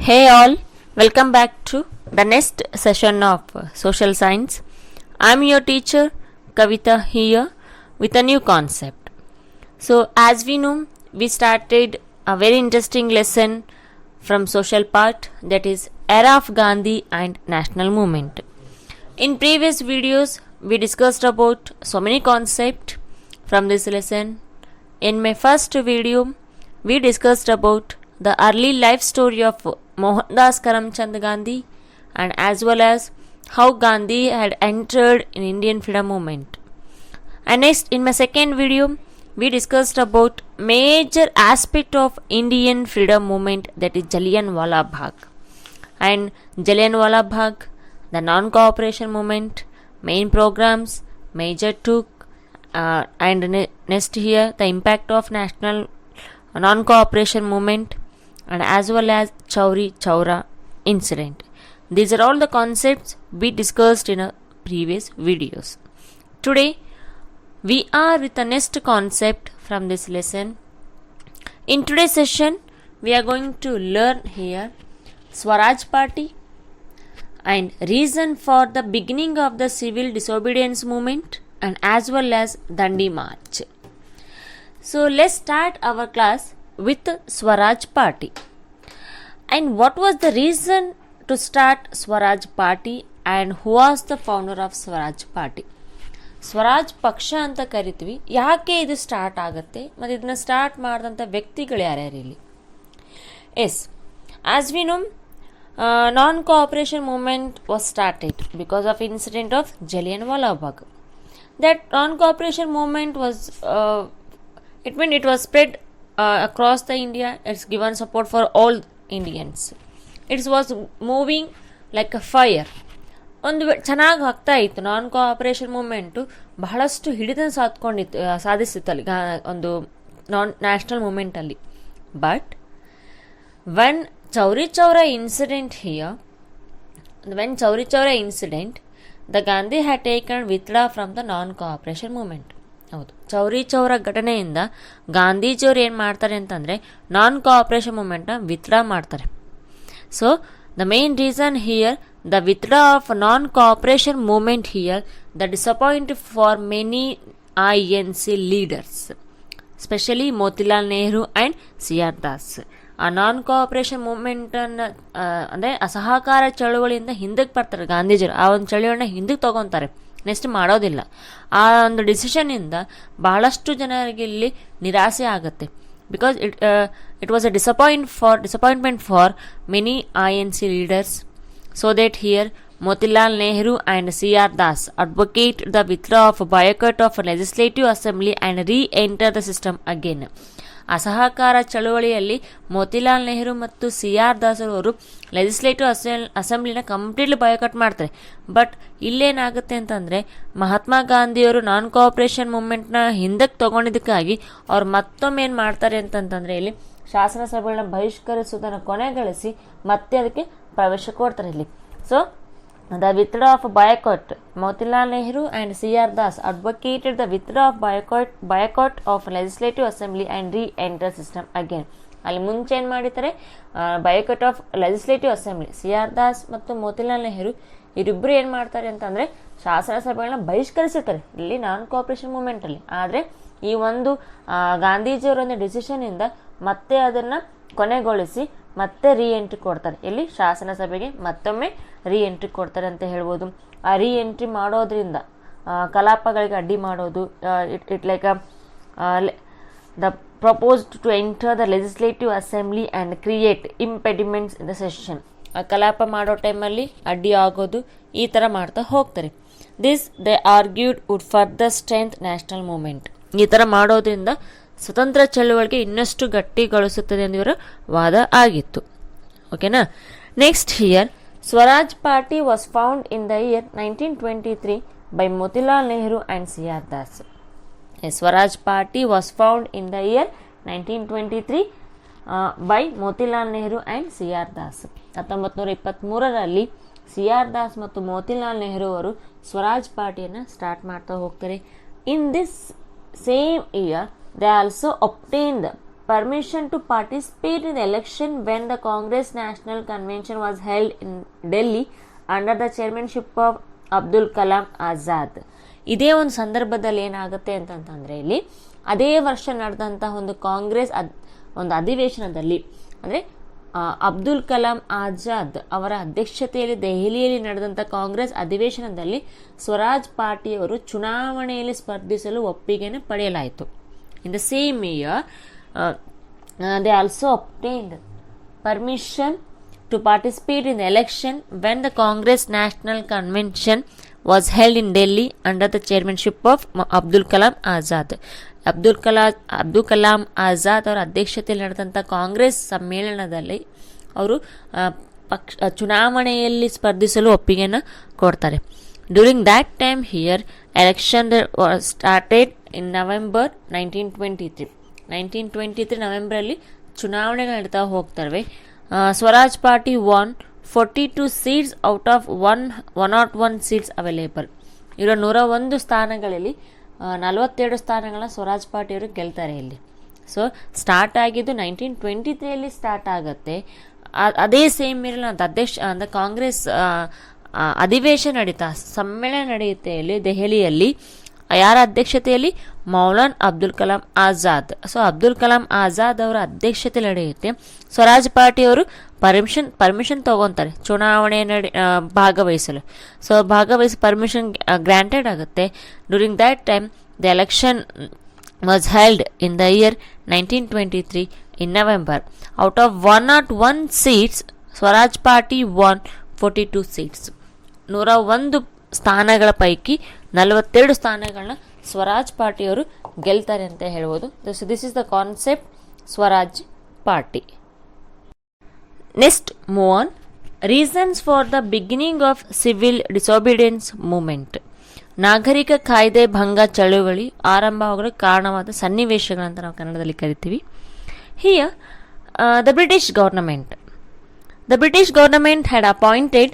Hey all, welcome back to the next session of Social Science. I'm your teacher Kavita here with a new concept. So as we know, we started a very interesting lesson from social part, that is era of Gandhi and national movement. In previous videos, we discussed about so many concepts from this lesson. In my first video, we discussed about the early life story of Mohandas Karamchand Gandhi and as well as how Gandhi had entered in Indian freedom movement. And next, in my second video, we discussed about major aspect of Indian freedom movement, that is Jallianwala Bagh. And Jallianwala Bagh, the non-cooperation movement, main programs, major took, and next here the impact of national non-cooperation movement, and as well as Chauri Chaura incident. These are all the concepts we discussed in our previous videos. Today we are with the next concept from this lesson. In today's session we are going to learn here Swaraj Party and reason for the beginning of the civil disobedience movement and as well as Dandi March. So let's start our class with Swaraj Party. And what was the reason to start Swaraj Party and who was the founder of Swaraj Party? Swaraj ಪಕ್ಷ ಅಂತ ಕರಿತೀವಿ. ಯಾಕೆ ಇದು start ಆಗುತ್ತೆ ಮತ್ತು ಇದನ್ನ start ಮಾಡಿದಂಥ ವ್ಯಕ್ತಿಗಳು ಯಾರ್ಯಾರು ಇಲ್ಲಿ? Yes, as we know, non cooperation movement was started because of incident of Jallianwala Bagh. That non cooperation movement was it was spread across the India. It's given support for all Indians. It was moving like a fire. ಒಂದು ಚೆನ್ನಾಗಿ ಆಗ್ತಾ ಇತ್ತು. ನಾನ್ cooperation movement ಬಹಳಷ್ಟು ಹಿಡಿತನ ಸಾಧಿಸಿತ್ತು ಅಲ್ಲಿ ಒಂದು national ಮೂವ್ಮೆಂಟಲ್ಲಿ. But when Chauri Chaura incident the Gandhi had taken withdraw from the non cooperation movement. ಹೌದು, ಚೌರಿ ಚೌರ ಘಟನೆಯಿಂದ ಗಾಂಧೀಜಿಯವರು ಏನು ಮಾಡ್ತಾರೆ ಅಂತಂದರೆ ನಾನ್ ಕೋಆಪರೇಷನ್ ಮೂವ್ಮೆಂಟ್ನ ವಿತ್ಡ್ರಾ ಮಾಡ್ತಾರೆ. So the main reason here, the withdrawal of non-cooperation movement here, the disappointment for many INC leaders, especially Motilal Nehru and C.R. Das. ಆ ನಾನ್ cooperation movement ಅಂದರೆ ಅಸಹಕಾರ ಚಳುವಳಿಯಿಂದ ಹಿಂದಕ್ಕೆ ಬರ್ತಾರೆ ಗಾಂಧೀಜಿಯವರು. ಆ ಒಂದು ಚಳುವಳಿನ ಹಿಂದಕ್ಕೆ ತಗೊತಾರೆ, ನೆಕ್ಸ್ಟ್ ಮಾಡೋದಿಲ್ಲ. ಆ ಒಂದು ಡಿಸಿಷನಿಂದ ಬಹಳಷ್ಟು ಜನರಿಗೆ ಇಲ್ಲಿ ನಿರಾಸೆ ಆಗುತ್ತೆ. Because it was a disappointment for many INC leaders. So that here Motilal Nehru and C.R. Das advocate the withdrawal of boycott of legislative assembly and re-enter the system again. ಅಸಹಕಾರ ಚಳುವಳಿಯಲ್ಲಿ ಮೋತಿಲಾಲ್ ನೆಹರು ಮತ್ತು C.R. ದಾಸ್ ಅವರು legislative ಅಸೆಂಬ್ಲಿನ completely boycott ಮಾಡ್ತಾರೆ. But ಇಲ್ಲೇನಾಗುತ್ತೆ ಅಂತಂದರೆ ಮಹಾತ್ಮ ಗಾಂಧಿಯವರು ನಾನ್ cooperation ಮೂವ್ಮೆಂಟ್ನ ಹಿಂದಕ್ಕೆ ತೊಗೊಂಡಿದ್ದಕ್ಕಾಗಿ ಅವ್ರು ಮತ್ತೊಮ್ಮೆ ಏನು ಮಾಡ್ತಾರೆ ಅಂತಂತಂದರೆ ಇಲ್ಲಿ ಶಾಸನ ಸಭೆಗಳನ್ನ ಬಹಿಷ್ಕರಿಸುವುದನ್ನು ಕೊನೆಗೊಳಿಸಿ ಮತ್ತೆ ಅದಕ್ಕೆ ಪ್ರವೇಶ ಕೊಡ್ತಾರೆ ಇಲ್ಲಿ. So the withdraw of boycott, Motilal Nehru and C.R. Das advocated the withdraw of boycott of legislative assembly and re-enter system again. ಅಲ್ಲಿ ಮುಂಚೆ ಏನು ಮಾಡಿದ್ದಾರೆ, boycott of legislative assembly, C.R. Das ಮತ್ತು ಮೋತಿಲಾಲ್ ನೆಹರು ಇವರಿಬ್ಬರು ಏನು ಮಾಡ್ತಾರೆ ಅಂತಂದರೆ ಶಾಸನ ಸಭೆಗಳನ್ನ ಬಹಿಷ್ಕರಿಸಿರ್ತಾರೆ ಇಲ್ಲಿ ನಾನ್ ಕೋಆಪರೇಷನ್ ಮೂವ್ಮೆಂಟಲ್ಲಿ. ಆದರೆ ಈ ಒಂದು ಗಾಂಧೀಜಿಯವರ ಒಂದು ಡಿಸಿಷನಿಂದ ಮತ್ತೆ ಅದನ್ನು ಕೊನೆಗೊಳಿಸಿ ಮತ್ತೆ ಎಂಟ್ರಿ ಕೊಡ್ತಾರೆ. ಇಲ್ಲಿ ಶಾಸನ ಸಭೆಗೆ ಮತ್ತೊಮ್ಮೆ ಎಂಟ್ರಿ ಕೊಡ್ತಾರೆ ಅಂತ ಹೇಳ್ಬೋದು. ಆ ಎಂಟ್ರಿ ಮಾಡೋದ್ರಿಂದ ಕಲಾಪಗಳಿಗೆ ಅಡ್ಡಿ ಮಾಡೋದು, it like the proposed to enter the legislative assembly and create impediments in the session. ಕಲಾಪ ಮಾಡೋ ಟೈಮಲ್ಲಿ ಅಡ್ಡಿ ಆಗೋದು, ಈ ಥರ ಮಾಡ್ತಾ ಹೋಗ್ತಾರೆ. This they argued would further strength national movement. ಈ ಥರ ಮಾಡೋದ್ರಿಂದ ಸ್ವತಂತ್ರ ಚಳುವಳಿಗೆ ಇನ್ನಷ್ಟು ಗಟ್ಟಿಗೊಳಿಸುತ್ತದೆ ಎಂದು ಇವರ ವಾದ ಆಗಿತ್ತು. ಓಕೆನಾ. Next here Swaraj party was found in the year 1923 by Motilal Nehru and C.R. Das. Swaraj party was found in the year 1923 by Motilal Nehru and C.R. Das. 1923ರಲ್ಲಿ C.R. ದಾಸ್ ಮತ್ತು ಮೋತಿಲಾಲ್ ನೆಹರು ಅವರು ಸ್ವರಾಜ್ ಪಾರ್ಟಿಯನ್ನು ಸ್ಟಾರ್ಟ್ ಮಾಡ್ತಾ ಹೋಗ್ತಾರೆ. In this same year they also obtained permission to participate in the election when the Congress National Convention was held in Delhi under the chairmanship of Abdul Kalam Azad. ಇದೇ ಒಂದು ಸಂದರ್ಭದಲ್ಲಿ ಏನಾಗುತ್ತೆ ಅಂತಂತಂದರೆ ಇಲ್ಲಿ ಅದೇ ವರ್ಷ ನಡೆದಂತಹ ಒಂದು ಕಾಂಗ್ರೆಸ್ ಒಂದು ಅಧಿವೇಶನದಲ್ಲಿ ಅಂದರೆ ಅಬ್ದುಲ್ ಕಲಾಂ ಆಜಾದ್ ಅವರ ಅಧ್ಯಕ್ಷತೆಯಲ್ಲಿ ದೆಹಲಿಯಲ್ಲಿ ನಡೆದಂಥ ಕಾಂಗ್ರೆಸ್ ಅಧಿವೇಶನದಲ್ಲಿ ಸ್ವರಾಜ್ ಪಾರ್ಟಿಯವರು ಚುನಾವಣೆಯಲ್ಲಿ ಸ್ಪರ್ಧಿಸಲು ಒಪ್ಪಿಗೆಯನ್ನು ಪಡೆಯಲಾಯಿತು. In the same year they also obtained permission to participate in the election when the Congress National Convention was held in Delhi under the chairmanship of Abdul Kalam Azad. Abdul Kalam Azad ಅವರ ಅಧ್ಯಕ್ಷತೆಯಲ್ಲಿ ನಡೆದಂಥ ಕಾಂಗ್ರೆಸ್ ಸಮ್ಮೇಳನದಲ್ಲಿ ಅವರು ಚುನಾವಣೆಯಲ್ಲಿ ಸ್ಪರ್ಧಿಸಲು ಒಪ್ಪಿಗೆಯನ್ನು ಕೊಡ್ತಾರೆ. During that time here election started in November 1923 ನವೆಂಬರಲ್ಲಿ ಚುನಾವಣೆಗಳು ನಡೀತಾ ಹೋಗ್ತವೆ. Swaraj party won 42 seats out of 101 seats available. ಇರೋ 101 ಸ್ಥಾನಗಳಲ್ಲಿ 42 ಸ್ಥಾನಗಳನ್ನ ಸ್ವರಾಜ್ ಪಾರ್ಟಿಯವರು ಗೆಲ್ತಾರೆ ಇಲ್ಲಿ. ಸೊ ಸ್ಟಾರ್ಟ್ ಆಗಿದ್ದು 1923 ಸ್ಟಾರ್ಟ್ ಆಗುತ್ತೆ. ಅದೇ ಸೇಮ್ ಇರಲ್ಲ ಅಂತ ಕಾಂಗ್ರೆಸ್ ಅಧಿವೇಶನ ನಡೀತಾ ಸಮ್ಮೇಳನ ನಡೆಯುತ್ತೆ ಇಲ್ಲಿ ದೆಹಲಿಯಲ್ಲಿ. ಯಾರ ಅಧ್ಯಕ್ಷತೆಯಲ್ಲಿ? ಮೌಲಾನ್ ಅಬ್ದುಲ್ ಕಲಾಂ ಆಜಾದ್. ಸೊ ಅಬ್ದುಲ್ ಕಲಾಂ ಆಜಾದ್ ಅವರ ಅಧ್ಯಕ್ಷತೆಯಲ್ಲಿ ನಡೆಯುತ್ತೆ. ಸ್ವರಾಜ್ ಪಾರ್ಟಿಯವರು ಪರ್ಮಿಷನ್ ತಗೊತಾರೆ ಚುನಾವಣೆ ಭಾಗವಹಿಸಲು. ಸೊ ಪರ್ಮಿಷನ್ ಗ್ರಾಂಟೆಡ್ ಆಗುತ್ತೆ. During that time the election was held in the year 1923 in November. Out of 101 seats Swaraj party won 42 seats. 101 ಸ್ಥಾನಗಳ ಪೈಕಿ 42 ಸ್ಥಾನಗಳನ್ನ ಸ್ವರಾಜ್ ಪಾರ್ಟಿಯವರು ಗೆಲ್ತಾರೆ ಅಂತ ಹೇಳ್ಬೋದು. This is the concept Swaraj party. Next move on. Reasons for the beginning of civil disobedience movement. ನಾಗರಿಕ ಕಾಯ್ದೆ ಭಂಗ ಚಳುವಳಿ ಆರಂಭವಾಗಲು ಕಾರಣವಾದ ಸನ್ನಿವೇಶಗಳಂತ ನಾವು ಕನ್ನಡದಲ್ಲಿ ಕರಿತೀವಿ. Here the British government had appointed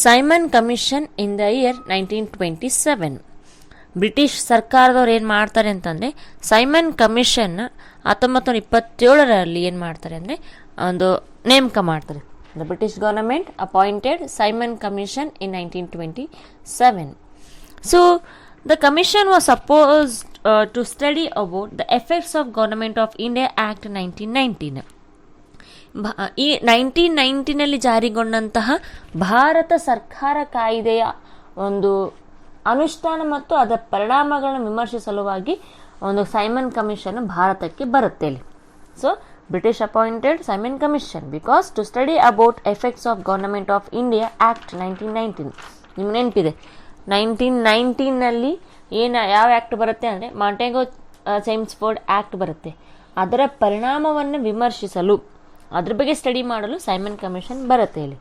Simon commission in the year 1927. British ಸರ್ಕಾರದವ್ರು ಏನು ಮಾಡ್ತಾರೆ ಅಂತಂದರೆ ಸೈಮನ್ ಕಮಿಷನ್ 1927ರಲ್ಲಿ ಏನು ಮಾಡ್ತಾರೆ ಅಂದರೆ ಒಂದು ನೇಮಕ ಮಾಡ್ತಾರೆ. The British government appointed Simon commission in 1927. So the commission was supposed to study about the effects of government of India act 1919. ಈ 1919ನಲ್ಲಿ ಜಾರಿಗೊಂಡಂತಹ ಭಾರತ ಸರ್ಕಾರ ಕಾಯ್ದೆಯ ಒಂದು ಅನುಷ್ಠಾನ ಮತ್ತು ಅದರ ಪರಿಣಾಮಗಳನ್ನು ವಿಮರ್ಶಿಸುವ ಸಲುವಾಗಿ ಒಂದು ಸೈಮನ್ ಕಮಿಷನ್ ಭಾರತಕ್ಕೆ ಬರುತ್ತೆ ಇಲ್ಲಿ. So British appointed Simon commission because to study about effects of government of India act 1919. ನಿಮ್ಗೆ ನೆನಪಿದೆ 1919ನಲ್ಲಿ ಯಾವ ಆ್ಯಕ್ಟ್ ಬರುತ್ತೆ ಅಂದರೆ ಮಾಂಟೆಗೋ ಚೇಮ್ಸ್ಫೋರ್ಡ್ ಆ್ಯಕ್ಟ್ ಬರುತ್ತೆ. ಅದರ ಪರಿಣಾಮವನ್ನು ವಿಮರ್ಶಿಸಲು ಅದ್ರ ಬಗ್ಗೆ ಸ್ಟಡಿ ಮಾಡಲು ಸೈಮನ್ ಕಮಿಷನ್ ಬರುತ್ತೆ ಇಲ್ಲಿ.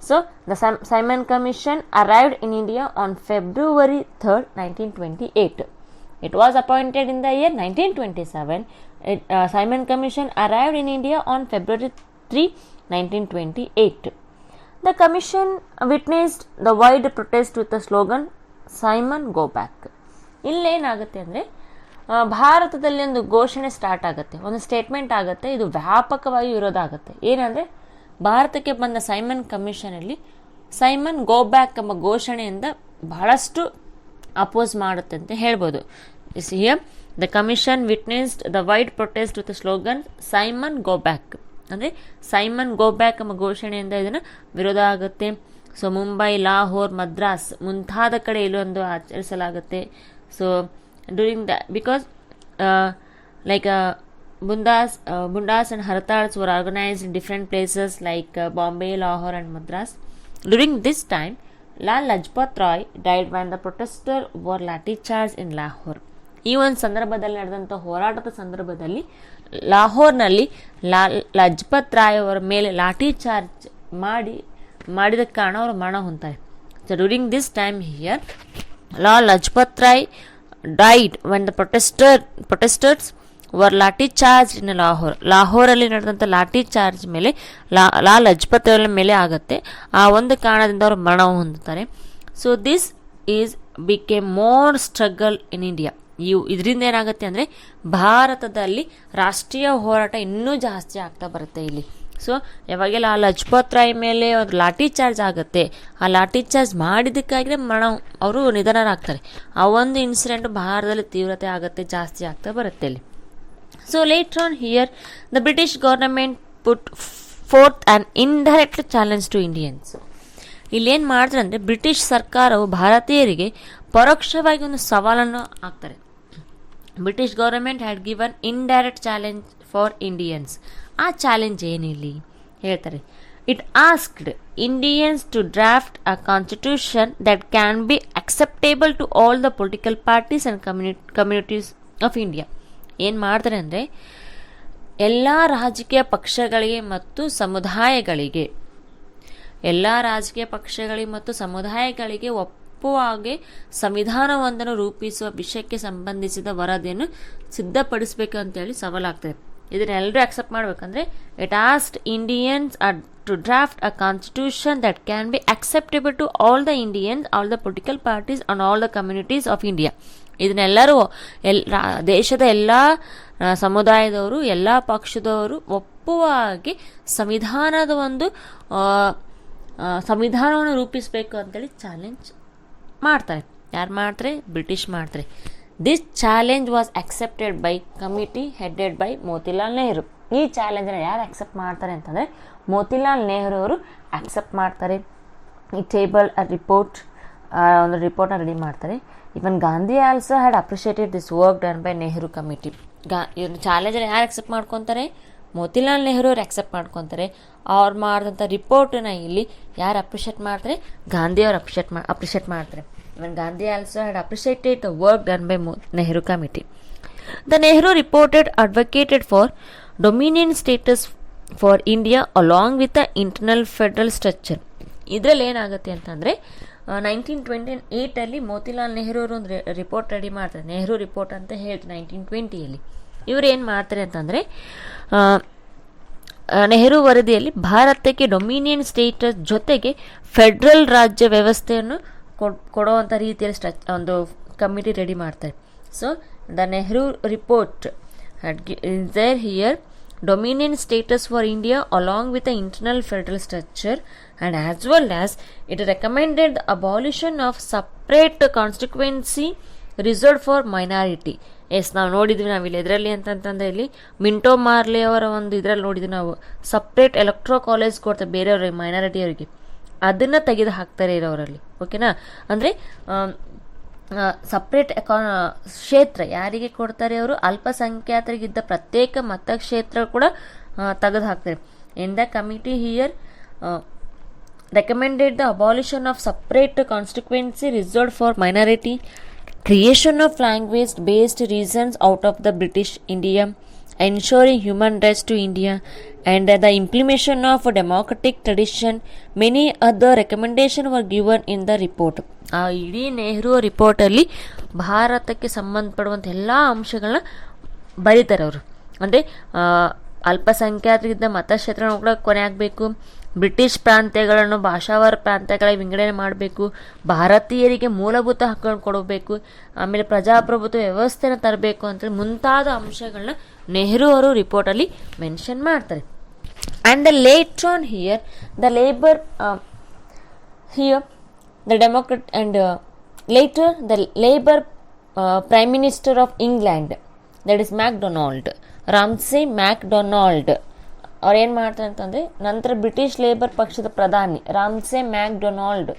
So the Simon commission arrived in India on February 3rd, 1928. It was appointed in the year 1927. Simon Commission arrived in India on February 3, 1928. The commission witnessed the wide protest with the slogan "Simon go back." ಇಲ್ಲೇನಾಗುತ್ತೆ ಅಂದರೆ ಭಾರತದಲ್ಲಿ ಒಂದು ಘೋಷಣೆ start ಆಗುತ್ತೆ, ಒಂದು statement ಆಗುತ್ತೆ. ಇದು ವ್ಯಾಪಕವಾಗಿ ವಿರೋಧ ಆಗುತ್ತೆ. ಏನಂದರೆ ಭಾರತಕ್ಕೆ ಬಂದ ಸೈಮನ್ ಕಮಿಷನಲ್ಲಿ ಸೈಮನ್ ಗೋ ಬ್ಯಾಕ್ ಎಂಬ ಘೋಷಣೆಯಿಂದ ಬಹಳಷ್ಟು ಅಪೋಸ್ ಮಾಡುತ್ತೆ ಅಂತ ಹೇಳ್ಬೋದು. Here the commission witnessed the wide protest with slogan Simon go back. ಅಂದರೆ ಸೈಮನ್ ಗೋ ಬ್ಯಾಕ್ ಎಂಬ ಘೋಷಣೆಯಿಂದ ಇದನ್ನು ವಿರೋಧ ಆಗುತ್ತೆ. ಸೊ ಮುಂಬೈ, ಲಾಹೋರ್, ಮದ್ರಾಸ್ ಮುಂತಾದ ಕಡೆ ಇಲ್ಲೊಂದು ಆಚರಿಸಲಾಗುತ್ತೆ. So during the because like bundas and hartals were organized in different places like Bombay, Lahore and Madras. During this time, Lal Lajpat Rai died when the protesters were lathi charged in Lahore. ಈ ಒಂದು ಸಂದರ್ಭದಲ್ಲಿ ನಡೆದಂಥ ಹೋರಾಟದ ಸಂದರ್ಭದಲ್ಲಿ ಲಾಹೋರ್ನಲ್ಲಿ ಲಜಪತ್ ರಾಯ್ ಅವರ ಮೇಲೆ ಲಾಠಿ charge ಮಾಡಿದ ಕಾರಣ ಅವರು ಮರಣ ಹೊಂತಾರೆ. So during this time here Lal Lajpat Rai died when the protesters were lathi charge in ಲಾಹೋರಲ್ಲಿ ನಡೆದಂಥ ಲಾಠಿ ಚಾರ್ಜ್ ಮೇಲೆ ಲಾಲ್ ಲಜಪತ್ ರಾಯ್ ಮೇಲೆ ಆಗುತ್ತೆ. ಆ ಒಂದು ಕಾರಣದಿಂದ ಅವರು ಮರಣ ಹೊಂದುತ್ತಾರೆ. So this is became more struggle in India. ಇದರಿಂದ ಏನಾಗುತ್ತೆ ಅಂದರೆ ಭಾರತದಲ್ಲಿ ರಾಷ್ಟ್ರೀಯ ಹೋರಾಟ ಇನ್ನೂ ಜಾಸ್ತಿ ಆಗ್ತಾ ಬರುತ್ತೆ ಇಲ್ಲಿ. ಸೊ ಯಾವಾಗೆಲ್ಲ ಆ ಲಜಪತ್ ರಾಯ್ ಮೇಲೆ ಒಂದು ಲಾಠಿ ಚಾರ್ಜ್ ಆಗುತ್ತೆ, ಆ ಲಾಠಿ ಚಾರ್ಜ್ ಮಾಡಿದ್ದಕ್ಕಾಗಿ ಅವರು ನಿಧನರಾಗ್ತಾರೆ. ಆ ಒಂದು ಇನ್ಸಿಡೆಂಟ್ ಭಾರತದಲ್ಲಿ ತೀವ್ರತೆ ಆಗುತ್ತೆ, ಜಾಸ್ತಿ ಆಗ್ತಾ ಬರುತ್ತೆ ಇಲ್ಲಿ. So later on here the British government put forth and indirect challenge to Indians. ಇಲ್ಲೇನು ಮಾಡ್ತಾರೆ ಅಂದರೆ ಬ್ರಿಟಿಷ್ ಸರ್ಕಾರವು ಭಾರತೀಯರಿಗೆ ಪರೋಕ್ಷವಾಗಿ ಒಂದು ಸವಾಲನ್ನು ಹಾಕ್ತಾರೆ. British government had given indirect challenge for Indians. ಆ ಚಾಲೆಂಜ್ ಏನಿಲ್ಲಿ ಹೇಳ್ತಾರೆ, it asked Indians to draft a constitution that can be acceptable to all the political parties and communities of India. ಏನು ಮಾಡ್ತಾರೆ ಅಂದರೆ ಎಲ್ಲ ರಾಜಕೀಯ ಪಕ್ಷಗಳಿಗೆ ಮತ್ತು ಸಮುದಾಯಗಳಿಗೆ ಒಪ್ಪುವಾಗೆ ಸಂವಿಧಾನವೊಂದನ್ನು ರೂಪಿಸುವ ವಿಷಯಕ್ಕೆ ಸಂಬಂಧಿಸಿದ ವರದಿಯನ್ನು ಸಿದ್ಧಪಡಿಸಬೇಕು ಅಂತೇಳಿ ಸವಾಲಾಗ್ತದೆ. ಇದನ್ನೆಲ್ಲರೂ ಅಕ್ಸೆಪ್ಟ್ ಮಾಡಬೇಕಂದ್ರೆ it asked Indians to draft a constitution that can be acceptable to all the Indians, all the political parties and all the communities of India. ಇದನ್ನೆಲ್ಲರೂ ದೇಶದ ಎಲ್ಲ ಸಮುದಾಯದವರು, ಎಲ್ಲ ಪಕ್ಷದವರು ಒಪ್ಪುವ ಹಾಗೆ ಸಂವಿಧಾನವನ್ನು ರೂಪಿಸಬೇಕು ಅಂತೇಳಿ ಚಾಲೆಂಜ್ ಮಾಡ್ತಾರೆ. ಯಾರು ಮಾಡ್ತಾರೆ? ಬ್ರಿಟಿಷ್ ಮಾಡ್ತಾರೆ. This challenge was accepted by committee headed by Motilal Nehru. ಈ ಚಾಲೆಂಜನ್ನು ಯಾರು ಅಕ್ಸೆಪ್ಟ್ ಮಾಡ್ತಾರೆ ಅಂತಂದರೆ ಮೋತಿಲಾಲ್ ನೆಹರು ಅವರು ಅಕ್ಸೆಪ್ಟ್ ಮಾಡ್ತಾರೆ. ಈ ಟೇಬಲ್ ಒಂದು ರಿಪೋರ್ಟ್ನ ರೆಡಿ ಮಾಡ್ತಾರೆ. Even Gandhi also had appreciated this work done by Nehru committee. ಇವ್ರ ಚಾಲೆಂಜನ್ನು ಯಾರು ಅಕ್ಸೆಪ್ಟ್ ಮಾಡ್ಕೊತಾರೆ? ಮೋತಿಲಾಲ್ ನೆಹರು ಅವ್ರು ಅಕ್ಸೆಪ್ಟ್ ಮಾಡ್ಕೊತಾರೆ. ಅವ್ರು ಮಾಡಿದಂಥ ರಿಪೋರ್ಟನ್ನ ಇಲ್ಲಿ ಯಾರು ಅಪ್ರಿಷಿಯೇಟ್ ಮಾಡ್ತಾರೆ? ಗಾಂಧಿ ಅವರು ಅಪ್ರಿಷಿಯೇಟ್ ಮಾಡ್ತಾರೆ. Even Gandhi also had appreciated the work done by Nehru committee. The Nehru reported advocated for dominion status for India along with the internal federal structure. ಇದರಲ್ಲಿ ಏನಾಗುತ್ತೆ ಅಂತಂದರೆ 1928 ಮೋತಿಲಾಲ್ ನೆಹರು ಅವರು ಒಂದು ರಿಪೋರ್ಟ್ ರೆಡಿ ಮಾಡ್ತಾರೆ. ನೆಹರು ರಿಪೋರ್ಟ್ ಅಂತ ಹೇಳ್ತಾರೆ 1920. ಇವರು ಏನು ಮಾಡ್ತಾರೆ ಅಂತಂದರೆ ನೆಹರು ವರದಿಯಲ್ಲಿ ಭಾರತಕ್ಕೆ ಡೊಮಿನಿಯನ್ ಸ್ಟೇಟಸ್ ಜೊತೆಗೆ ಫೆಡ್ರಲ್ ರಾಜ್ಯ ವ್ಯವಸ್ಥೆಯನ್ನು ಕೊಡುವಂಥ ರೀತಿಯಲ್ಲಿ ಒಂದು ಕಮಿಟಿ ರೆಡಿ ಮಾಡ್ತಾರೆ. So the Nehru report is there here dominion status for India along with the internal federal structure, and as well as it recommended the abolition of separate constituency reserved for minority. Yes, ನಾವು ನೋಡಿದ್ವಿ ನಾವಿಲ್ಲಿ ಇದರಲ್ಲಿ ಅಂತಂತಂದರೆ ಇಲ್ಲಿ Minto ಮಾರ್ಲೆ ಅವರ ಒಂದು ಇದರಲ್ಲಿ ನೋಡಿದ್ವಿ ನಾವು, ಸಪ್ರೇಟ್ ಎಲೆಕ್ಟ್ರೋ ಕಾಲೇಜ್ ಕೊಡ್ತಾರೆ ಬೇರೆಯವ್ರಿಗೆ, ಮೈನಾರಿಟಿ ಅವರಿಗೆ. ಅದನ್ನು ತೆಗೆದು ಹಾಕ್ತಾರೆ ಇರೋರಲ್ಲಿ. ಓಕೆನಾ? ಅಂದರೆ ಸಪ್ರೇಟ್ ಕ್ಷೇತ್ರ ಯಾರಿಗೆ ಕೊಡ್ತಾರೆ? ಅವರು ಅಲ್ಪಸಂಖ್ಯಾತರಿಗಿದ್ದ ಪ್ರತ್ಯೇಕ ಮತಕ್ಷೇತ್ರ ಕೂಡ ತೆಗೆದು ಹಾಕ್ತಾರೆ. In the committee here recommended the abolition of separate constituency reserved for minority, creation of language-based regions out of the British India, ensuring human rights to India, and the implementation of a democratic tradition. Many other recommendations were given in the report. ಆ ಇಡೀ ನೆಹರು ರಿಪೋರ್ಟಲ್ಲಿ ಭಾರತಕ್ಕೆ ಸಂಬಂಧಪಡುವಂಥ ಎಲ್ಲ ಅಂಶಗಳನ್ನ ಬರೀತಾರೆ ಅವರು. ಅಂದರೆ ಅಲ್ಪಸಂಖ್ಯಾತರಿಗಿದ್ದ ಮತಕ್ಷೇತ್ರನ ಕೂಡ ಕೊನೆ ಆಗಬೇಕು, ಬ್ರಿಟಿಷ್ ಪ್ರಾಂತ್ಯಗಳನ್ನು ಭಾಷಾವಾರ ಪ್ರಾಂತ್ಯಗಳಿಗೆ ವಿಂಗಡಣೆ ಮಾಡಬೇಕು, ಭಾರತೀಯರಿಗೆ ಮೂಲಭೂತ ಹಕ್ಕುಗಳನ್ನು ಕೊಡಬೇಕು, ಆಮೇಲೆ ಪ್ರಜಾಪ್ರಭುತ್ವ ವ್ಯವಸ್ಥೆನ ತರಬೇಕು ಅಂತೇಳಿ ಮುಂತಾದ ಅಂಶಗಳನ್ನ ನೆಹರು ಅವರು ರಿಪೋರ್ಟಲ್ಲಿ ಮೆನ್ಷನ್ ಮಾಡ್ತಾರೆ. And the later on here the labour the Democrat and later the Labour Prime Minister of England, that is Ramsay McDonald ಅವ್ರು ಏನು ಮಾಡ್ತಾರೆ ಅಂತಂದರೆ, ನಂತರ ಬ್ರಿಟಿಷ್ ಲೇಬರ್ ಪಕ್ಷದ ಪ್ರಧಾನಿ ರಾಮ್ಸೆ ಮ್ಯಾಕ್ಡೊನಾಲ್ಡ್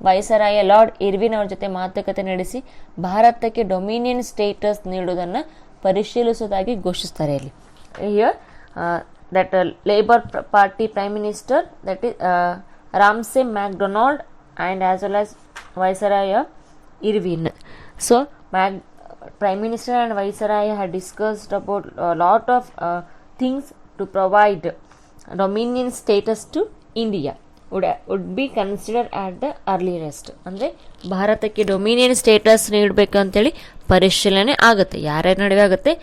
ವೈಸರಾಯ ಲಾರ್ಡ್ ಇರ್ವಿನ್ ಅವ್ರ ಜೊತೆ ಮಾತುಕತೆ ನಡೆಸಿ ಭಾರತಕ್ಕೆ ಡೊಮಿನಿಯನ್ ಸ್ಟೇಟಸ್ ನೀಡುವುದನ್ನು ಪರಿಶೀಲಿಸುವುದಾಗಿ ಘೋಷಿಸ್ತಾರೆ. ಇಲ್ಲಿ here that labour party prime minister that is Ramsay McDonald and as well as Viceroy Irwin. So Prime Minister and Viceroy had discussed about a lot of things to provide dominion status to India would be considered at the earliest. ಅಂದರೆ ಭಾರತಕ್ಕೆ dominion status ನೀಡಬೇಕು ಅಂತೇಳಿ ಪರಿಶೀಲನೆ ಆಗುತ್ತೆ. ಯಾರ್ಯಾರ ನಡುವೆ ಆಗುತ್ತೆ?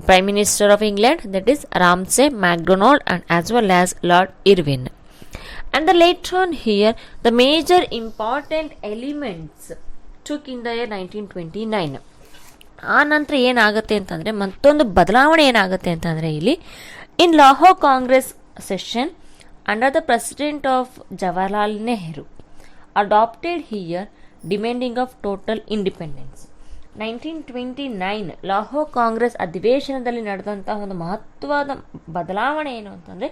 Prime minister of England, that is Ramsay McDonald and as well as Lord Irwin. And the later on here, the major important elements took in the year 1929. ಆ ನಂತರ ಏನಾಗುತ್ತೆ ಅಂತಂದರೆ ಮತ್ತೊಂದು ಬದಲಾವಣೆ ಏನಾಗುತ್ತೆ ಅಂತಂದರೆ ಇಲ್ಲಿ in Lahore Congress session under the president of Jawaharlal Nehru adopted here demanding of total independence. 1929 Lahore Congress ಅಧಿವೇಶನದಲ್ಲಿ ನಡೆದಂತಹ ಒಂದು ಮಹತ್ವದ ಬದಲಾವಣೆ ಏನು ಅಂತಂದರೆ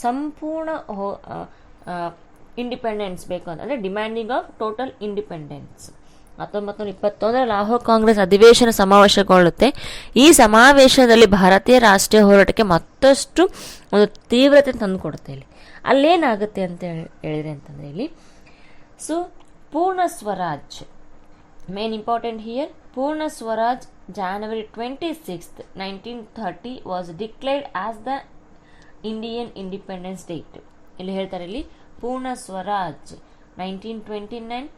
ಸಂಪೂರ್ಣ ಇಂಡಿಪೆಂಡೆನ್ಸ್ ಬೇಕು ಅಂತಂದರೆ demanding of total independence. 1921 Lahore Congress ಅಧಿವೇಶನ ಸಮಾವೇಶಗೊಳ್ಳುತ್ತೆ. ಈ ಸಮಾವೇಶದಲ್ಲಿ ಭಾರತೀಯ ರಾಷ್ಟ್ರೀಯ ಹೋರಾಟಕ್ಕೆ ಮತ್ತಷ್ಟು ಒಂದು ತೀವ್ರತೆ ತಂದುಕೊಡುತ್ತೆ. ಇಲ್ಲಿ ಅಲ್ಲೇನಾಗುತ್ತೆ ಅಂತ ಹೇಳಿದ್ರೆ ಅಂತಂದರೆ ಇಲ್ಲಿ ಸೊ ಪೂರ್ಣ Swaraj main important here. Purna Swaraj January 26, 1930 was declared as the Indian independence date. ಇಲ್ಲಿ ಹೇಳ್ತಾರೆ ಇಲ್ಲಿ ಪೂರ್ಣ Swaraj 1929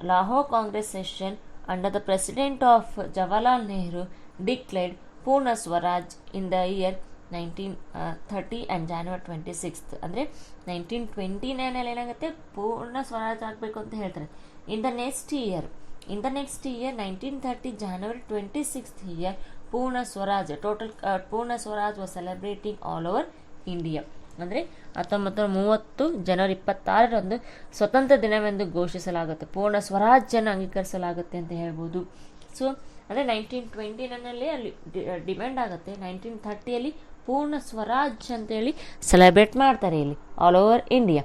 Lahore Congress session under the president of Jawaharlal Nehru declared Purna Swaraj in the year 1930 and January 26th. ಅಂದರೆ 1929 ಏನಾಗುತ್ತೆ ಪೂರ್ಣ ಸ್ವರಾಜ್ ಆಗಬೇಕು ಅಂತ ಹೇಳ್ತಾರೆ. In the next year 1930 January 26th year Purna Swaraj Purna Swaraj was celebrating all over India. ಅಂದರೆ 1930 ಜನವರಿ 26ರಂದು ಸ್ವತಂತ್ರ ದಿನವೆಂದು ಘೋಷಿಸಲಾಗುತ್ತೆ. ಪೂರ್ಣ ಸ್ವರಾಜ್ಯನ ಅಂಗೀಕರಿಸಲಾಗುತ್ತೆ ಅಂತ ಹೇಳ್ಬೋದು. ಸೊ ಅಂದರೆ 1929ನಲ್ಲಿ ಅಲ್ಲಿ ಡಿಮ್ಯಾಂಡ್ ಆಗುತ್ತೆ. 1930ಯಲ್ಲಿ ಪೂರ್ಣ ಸ್ವರಾಜ್ ಅಂತೇಳಿ ಸೆಲೆಬ್ರೇಟ್ ಮಾಡ್ತಾರೆ ಇಲ್ಲಿ all over India.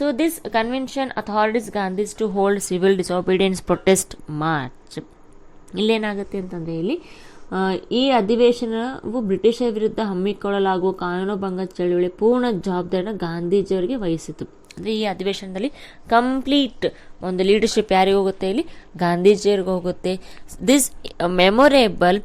So this convention authorities Gandhi's to hold civil disobedience protest march. ಇಲ್ಲೇನಾಗುತ್ತೆ ಅಂತಂದರೆ ಇಲ್ಲಿ ಈ ಅಧಿವೇಶನವು ಬ್ರಿಟಿಷರ ವಿರುದ್ಧ ಹಮ್ಮಿಕೊಳ್ಳಲಾಗುವ ಕಾನೂನುಭಂಗ ಚಳುವಳಿ ಪೂರ್ಣ ಜವಾಬ್ದಾರಿನ ಗಾಂಧೀಜಿಯವರಿಗೆ ವಹಿಸಿತು. ಅಂದರೆ ಈ ಅಧಿವೇಶನದಲ್ಲಿ ಕಂಪ್ಲೀಟ್ ಒಂದು ಲೀಡರ್ಶಿಪ್ ಯಾರಿಗೆ ಹೋಗುತ್ತೆ, ಇಲ್ಲಿ ಗಾಂಧೀಜಿಯವ್ರಿಗೆ ಹೋಗುತ್ತೆ. This memorable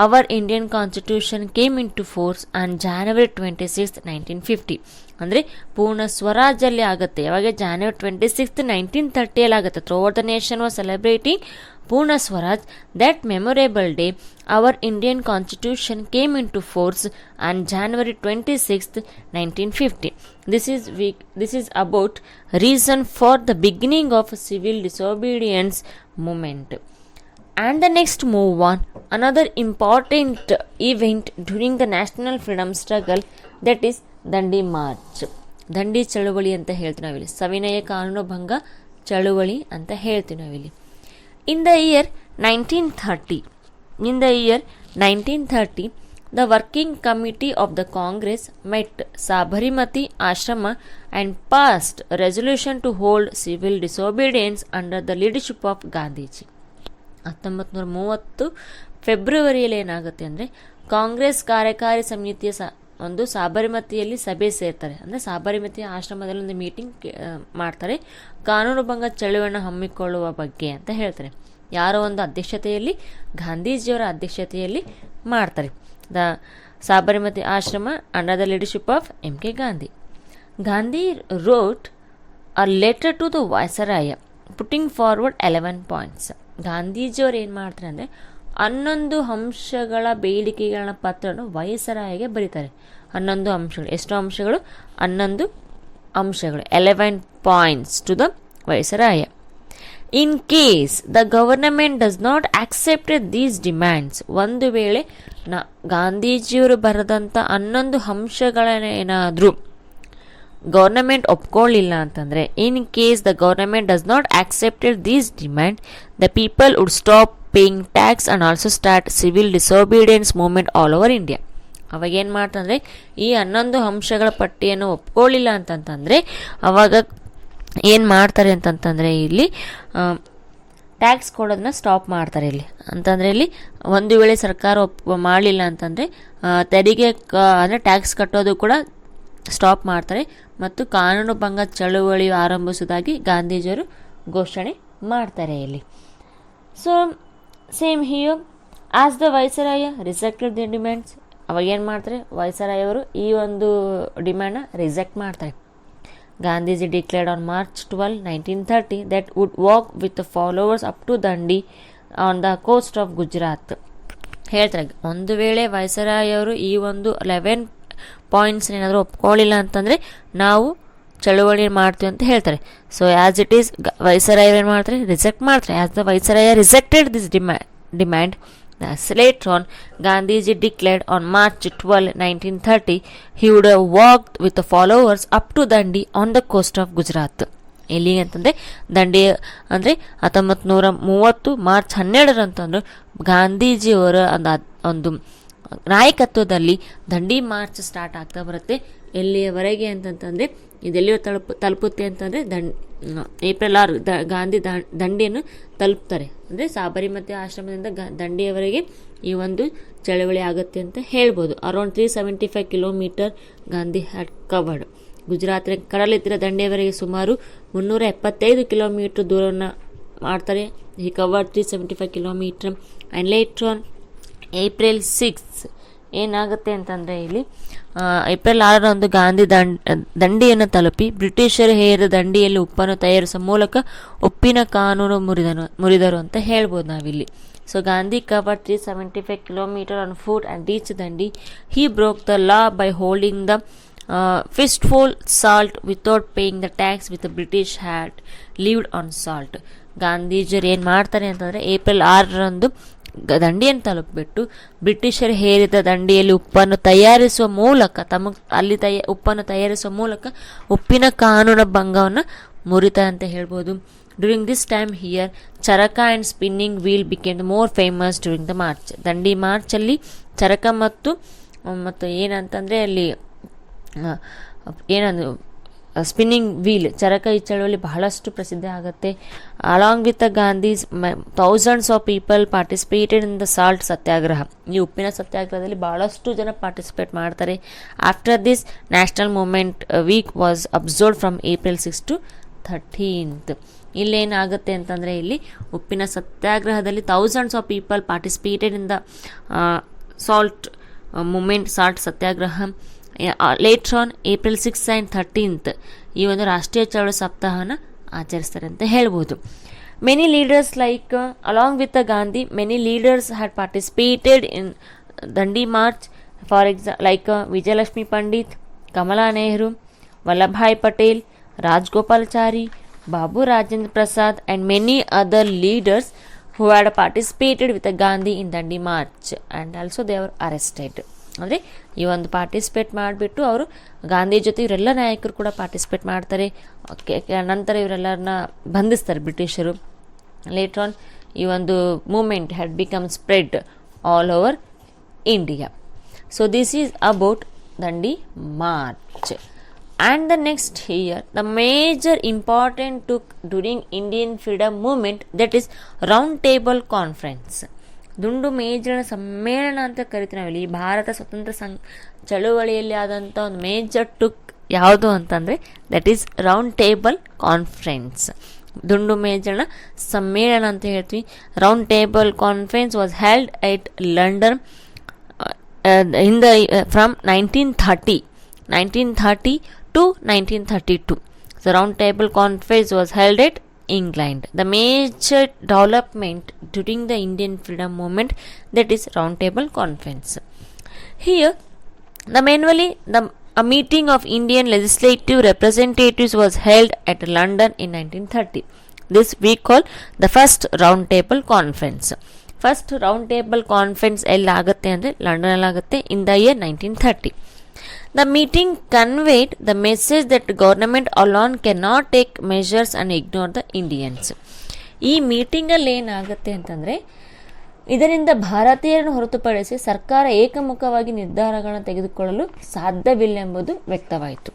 our Indian constitution came into force on January 26, 1950. ಅಂದರೆ ಪೂರ್ಣ ಸ್ವರಾಜಲ್ಲಿ ಆಗುತ್ತೆ ಯಾವಾಗ January 26, 1930 ಆಗುತ್ತೆ. Through over the nation was celebrating Purna Swaraj. That memorable day, our Indian constitution came into force on January 26th, 1950. This is about reason for the beginning of civil disobedience movement. And the next move on, another important event during the national freedom struggle, that is Dandi March. ದಂಡಿ ಚಳುವಳಿ ಅಂತ ಹೇಳ್ತೀವಿ ನಾವಿಲ್ಲಿ, ಸವಿನಯ ಕಾನೂನು ಭಂಗ ಚಳುವಳಿ ಅಂತ ಹೇಳ್ತೀವಿ ನಾವಿಲ್ಲಿ. In the year 1930, the working committee of the Congress met Sabarmati Ashrama and passed a resolution to hold civil disobedience under the leadership of Gandhiji. 1930 ಫೆಬ್ರವರಿಯಲ್ಲಿ ಏನಾಗುತ್ತೆ ಅಂದರೆ ಕಾಂಗ್ರೆಸ್ ಕಾರ್ಯಕಾರಿ ಸಮಿತಿಯ ಒಂದು ಸಾಬರಮತಿಯಲ್ಲಿ ಸಭೆ ಸೇರ್ತಾರೆ. ಅಂದರೆ ಸಾಬರಮತಿ ಆಶ್ರಮದಲ್ಲಿ ಒಂದು ಮೀಟಿಂಗ್ ಮಾಡ್ತಾರೆ, ಕಾನೂನು ಭಂಗ ಚಳುವಳಿಯನ್ನು ಹಮ್ಮಿಕೊಳ್ಳುವ ಬಗ್ಗೆ ಅಂತ ಹೇಳ್ತಾರೆ. ಯಾರೋ ಒಂದು ಅಧ್ಯಕ್ಷತೆಯಲ್ಲಿ, ಗಾಂಧೀಜಿಯವರ ಅಧ್ಯಕ್ಷತೆಯಲ್ಲಿ ಮಾಡ್ತಾರೆ. The Sabarmati Ashram under the leadership of M.K. Gandhi. Gandhi wrote a letter to the viceroy putting forward 11 points. ಗಾಂಧೀಜಿಯವರು ಏನು ಮಾಡ್ತಾರೆ ಅಂದರೆ 11 ಅಂಶಗಳ ಬೇಡಿಕೆಗಳ ಪತ್ರವನ್ನು ವೈಸರಾಯಿಗೆ ಬರೀತಾರೆ. 11 ಅಂಶಗಳು. ಎಷ್ಟು ಅಂಶಗಳು? 11 ಅಂಶಗಳು. 11 points to the viceroy. In case the government does not accepted these demands, ಒಂದು ವೇಳೆ ಗಾಂಧೀಜಿಯವರು ಬರೆದಂಥ 11 ಅಂಶಗಳೇನಾದರೂ ಗೌರ್ನಮೆಂಟ್ ಒಪ್ಕೊಳ್ಳಿಲ್ಲ ಅಂತಂದರೆ, in case the government does not accepted these demand, the people would stop paying tax and also start civil disobedience movement all over India. ಅವಾಗ ಏನು ಮಾಡ್ತಂದರೆ, ಈ 11 ಅಂಶಗಳ ಪಟ್ಟಿಯನ್ನು ಒಪ್ಕೊಳ್ಳಿಲ್ಲ ಅಂತಂತಂದರೆ ಅವಾಗ ಏನು ಮಾಡ್ತಾರೆ ಅಂತಂತಂದರೆ ಇಲ್ಲಿ ಟ್ಯಾಕ್ಸ್ ಕೊಡೋದನ್ನ ಸ್ಟಾಪ್ ಮಾಡ್ತಾರೆ. ಇಲ್ಲಿ ಅಂತಂದರೆ ಇಲ್ಲಿ ಒಂದು ವೇಳೆ ಸರ್ಕಾರ ಮಾಡಲಿಲ್ಲ ಅಂತಂದರೆ ತೆರಿಗೆ ಅಂದರೆ ಟ್ಯಾಕ್ಸ್ ಕಟ್ಟೋದು ಕೂಡ ಸ್ಟಾಪ್ ಮಾಡ್ತಾರೆ ಮತ್ತು ಕಾನೂನು ಭಂಗ ಚಳುವಳಿ ಆರಂಭಿಸುವುದಾಗಿ ಗಾಂಧೀಜಿಯವರು ಘೋಷಣೆ ಮಾಡ್ತಾರೆ ಇಲ್ಲಿ. So same here as the viceroy rejected the demands. ಅವಾಗ ಏನು ಮಾಡ್ತಾರೆ, ವೈಸರಾಯ್ ಅವರು ಈ ಒಂದು ಡಿಮ್ಯಾಂಡ್ನ ರಿಜೆಕ್ಟ್ ಮಾಡ್ತಾರೆ. Gandhiji declared on March 12, 1930 that would walk with the followers up to Dandi on the coast of Gujarat. ಹೇಳ್ತಾರೆ, ಒಂದು ವೇಳೆ ವೈಸರಾಯ್ ಅವರು ಈ ಒಂದು 11 ಪಾಯಿಂಟ್ಸ್ ಏನಾದರೂ ಒಪ್ಕೊಳ್ಳಿಲ್ಲ ಅಂತಂದರೆ ನಾವು ಚಳುವಳಿ ಮಾಡ್ತೀವಿ ಅಂತ ಹೇಳ್ತಾರೆ. So as it is viceroy ಏನು ಮಾಡ್ತಾರೆ, ರಿಜೆಕ್ಟ್ ಮಾಡ್ತಾರೆ. As the viceroy rejected this demand, Later on, Gandhiji declared on March 12, 1930, he would have walked with the followers up to Dandi on the coast of Gujarat. ಎಲ್ಲಿಗೆ ಅಂತಂದರೆ ದಂಡಿ ಅಂದರೆ 1930 March 12ರಂತಂದು ಗಾಂಧೀಜಿಯವರ ಒಂದು ನಾಯಕತ್ವದಲ್ಲಿ ದಂಡಿ ಮಾರ್ಚ್ ಸ್ಟಾರ್ಟ್ ಆಗ್ತಾ ಬರುತ್ತೆ. ಎಲ್ಲಿಯವರೆಗೆ ಅಂತಂತಂದರೆ ಇದೆಲ್ಲಿಯೋ ತಲುಪುತ್ತೆ ಅಂತಂದರೆ ಏಪ್ರಿಲ್ 6 ಗಾಂಧಿ ದಂಡಿಯನ್ನು ತಲುಪ್ತಾರೆ. ಅಂದರೆ ಸಾಬರಮತಿ ಆಶ್ರಮದಿಂದ ದಂಡಿಯವರೆಗೆ ಈ ಒಂದು ಚಳವಳಿ ಆಗುತ್ತೆ ಅಂತ ಹೇಳ್ಬೋದು. Around 375 kilometre Gandhi had covered. Gujarat ಕಡಲೆತ್ತಿರ ದಂಡೆಯವರೆಗೆ ಸುಮಾರು 375 ಕಿಲೋಮೀಟರ್ ದೂರವನ್ನು ಮಾಡ್ತಾರೆ. ಈ covered 375 kilometre. And later on April 6 ಏನಾಗುತ್ತೆ ಅಂತಂದರೆ ಇಲ್ಲಿ ಏಪ್ರಿಲ್ 6ರಂದು ಗಾಂಧಿ ದಂಡಿಯನ್ನು ತಲುಪಿ ಬ್ರಿಟಿಷರು ಹೇರಿದ ದಂಡಿಯಲ್ಲಿ ಉಪ್ಪನ್ನು ತಯಾರಿಸುವ ಮೂಲಕ ಉಪ್ಪಿನ ಕಾನೂನು ಮುರಿದರು ಅಂತ ಹೇಳ್ಬೋದು ನಾವಿಲ್ಲಿ. So Gandhi covered 375 kilometre on foot and reach Dandi. He broke the law by holding the fistful salt without paying the tax with the British had lived on salt. ಗಾಂಧೀಜಿಯರು ಏನು ಮಾಡ್ತಾರೆ ಅಂತಂದರೆ ಏಪ್ರಿಲ್ 6ರಂದು ದಂಡಿಯನ್ನು ತಲುಪಿಬಿಟ್ಟು ಬ್ರಿಟಿಷರು ಹೇರಿದ ದಂಡಿಯಲ್ಲಿ ಉಪ್ಪನ್ನು ತಯಾರಿಸುವ ಮೂಲಕ ಉಪ್ಪನ್ನು ತಯಾರಿಸುವ ಮೂಲಕ ಉಪ್ಪಿನ ಕಾನೂನು ಭಂಗವನ್ನು ಮುರಿತ ಅಂತ ಹೇಳ್ಬೋದು. During this time here charkha and spinning wheel became the more famous during the march. Dandi ಮಾರ್ಚಲ್ಲಿ ಚರಕ ಮತ್ತು ಏನಂತಂದರೆ ಅಲ್ಲಿ ಏನಂದು ಸ್ಪಿನ್ನಿಂಗ್ ವೀಲ್ ಚರಕ ಈ ಚಳವಳಿ ಬಹಳಷ್ಟು ಪ್ರಸಿದ್ಧ ಆಗುತ್ತೆ. Along with the Gandhi's thousands of people participated in the salt satyagraha. ಈ ಉಪ್ಪಿನ ಸತ್ಯಾಗ್ರಹದಲ್ಲಿ ಬಹಳಷ್ಟು ಜನ ಪಾರ್ಟಿಸಿಪೇಟ್ ಮಾಡ್ತಾರೆ. After this national movement week was observed from April 6 to 13th. ಇಲ್ಲೇನಾಗುತ್ತೆ ಅಂತಂದರೆ ಇಲ್ಲಿ ಉಪ್ಪಿನ ಸತ್ಯಾಗ್ರಹದಲ್ಲಿ thousands of people participated in the salt movement salt satyagraha. Later on April 6 and 13th ಈ ಒಂದು ರಾಷ್ಟ್ರೀಯ ಚಳವಳಿ ಸಪ್ತಾಹನ ಆಚರಿಸ್ತಾರೆ ಅಂತ ಹೇಳ್ಬೋದು. Many leaders like along with the Gandhi many leaders had participated in Dandi march. For like Vijayalakshmi Pandit, Kamala Nehru, Vallabhbhai Patel, Rajagopalachari, Babu Rajendra Prasad and many other leaders who had participated with Gandhi in Dandi march and also they are arrested. ಅಂದರೆ ಈ ಒಂದು ಪಾರ್ಟಿಸಿಪೇಟ್ ಮಾಡಿಬಿಟ್ಟು ಅವರು ಗಾಂಧಿ ಜೊತೆ ಇವರೆಲ್ಲ ನಾಯಕರು ಕೂಡ ಪಾರ್ಟಿಸಿಪೇಟ್ ಮಾಡ್ತಾರೆ. ನಂತರ ಇವರೆಲ್ಲರನ್ನ ಬಂಧಿಸ್ತಾರೆ ಬ್ರಿಟಿಷರು. ಲೇಟರ್ ಆನ್ ಈ ಒಂದು movement had become spread all over India. So this is about Dandi march. And the next here the major important took during Indian freedom movement that is round table conference. ದುಂಡು ಮೇಜರ ಸಮ್ಮೇಳನ ಅಂತ ಕರಿತೀವಿ ನಾವಿಲ್ಲಿ. ಈ ಭಾರತ ಸ್ವತಂತ್ರ ಚಳುವಳಿಯಲ್ಲಿ ಆದಂಥ ಒಂದು ಮೇಜರ್ ಟುಕ್ ಯಾವುದು ಅಂತಂದರೆ that is round table conference. ದುಂಡು ಮೇಜರ ಸಮ್ಮೇಳನ ಅಂತ ಹೇಳ್ತೀವಿ. Round table conference was held at London in the from 1930 to 1932. The round table conference was held at England. The major development during the Indian freedom movement, that is round table conference. Here a meeting of Indian legislative representatives was held at London in 1930. This we call the first round table conference. First round table conference ellagutte andre London ellagutte in the year 1930. The meeting conveyed the message that government alone cannot take measures and ignore the Indians. ಈ ಮೀಟಿಂಗಲ್ಲಿ ಏನಾಗುತ್ತೆ ಅಂತಂದರೆ ಇದರಿಂದ ಭಾರತೀಯರನ್ನು ಹೊರತುಪಡಿಸಿ ಸರ್ಕಾರ ಏಕಮುಖವಾಗಿ ನಿರ್ಧಾರಗಳನ್ನು ತೆಗೆದುಕೊಳ್ಳಲು ಸಾಧ್ಯವಿಲ್ಲ ವ್ಯಕ್ತವಾಯಿತು.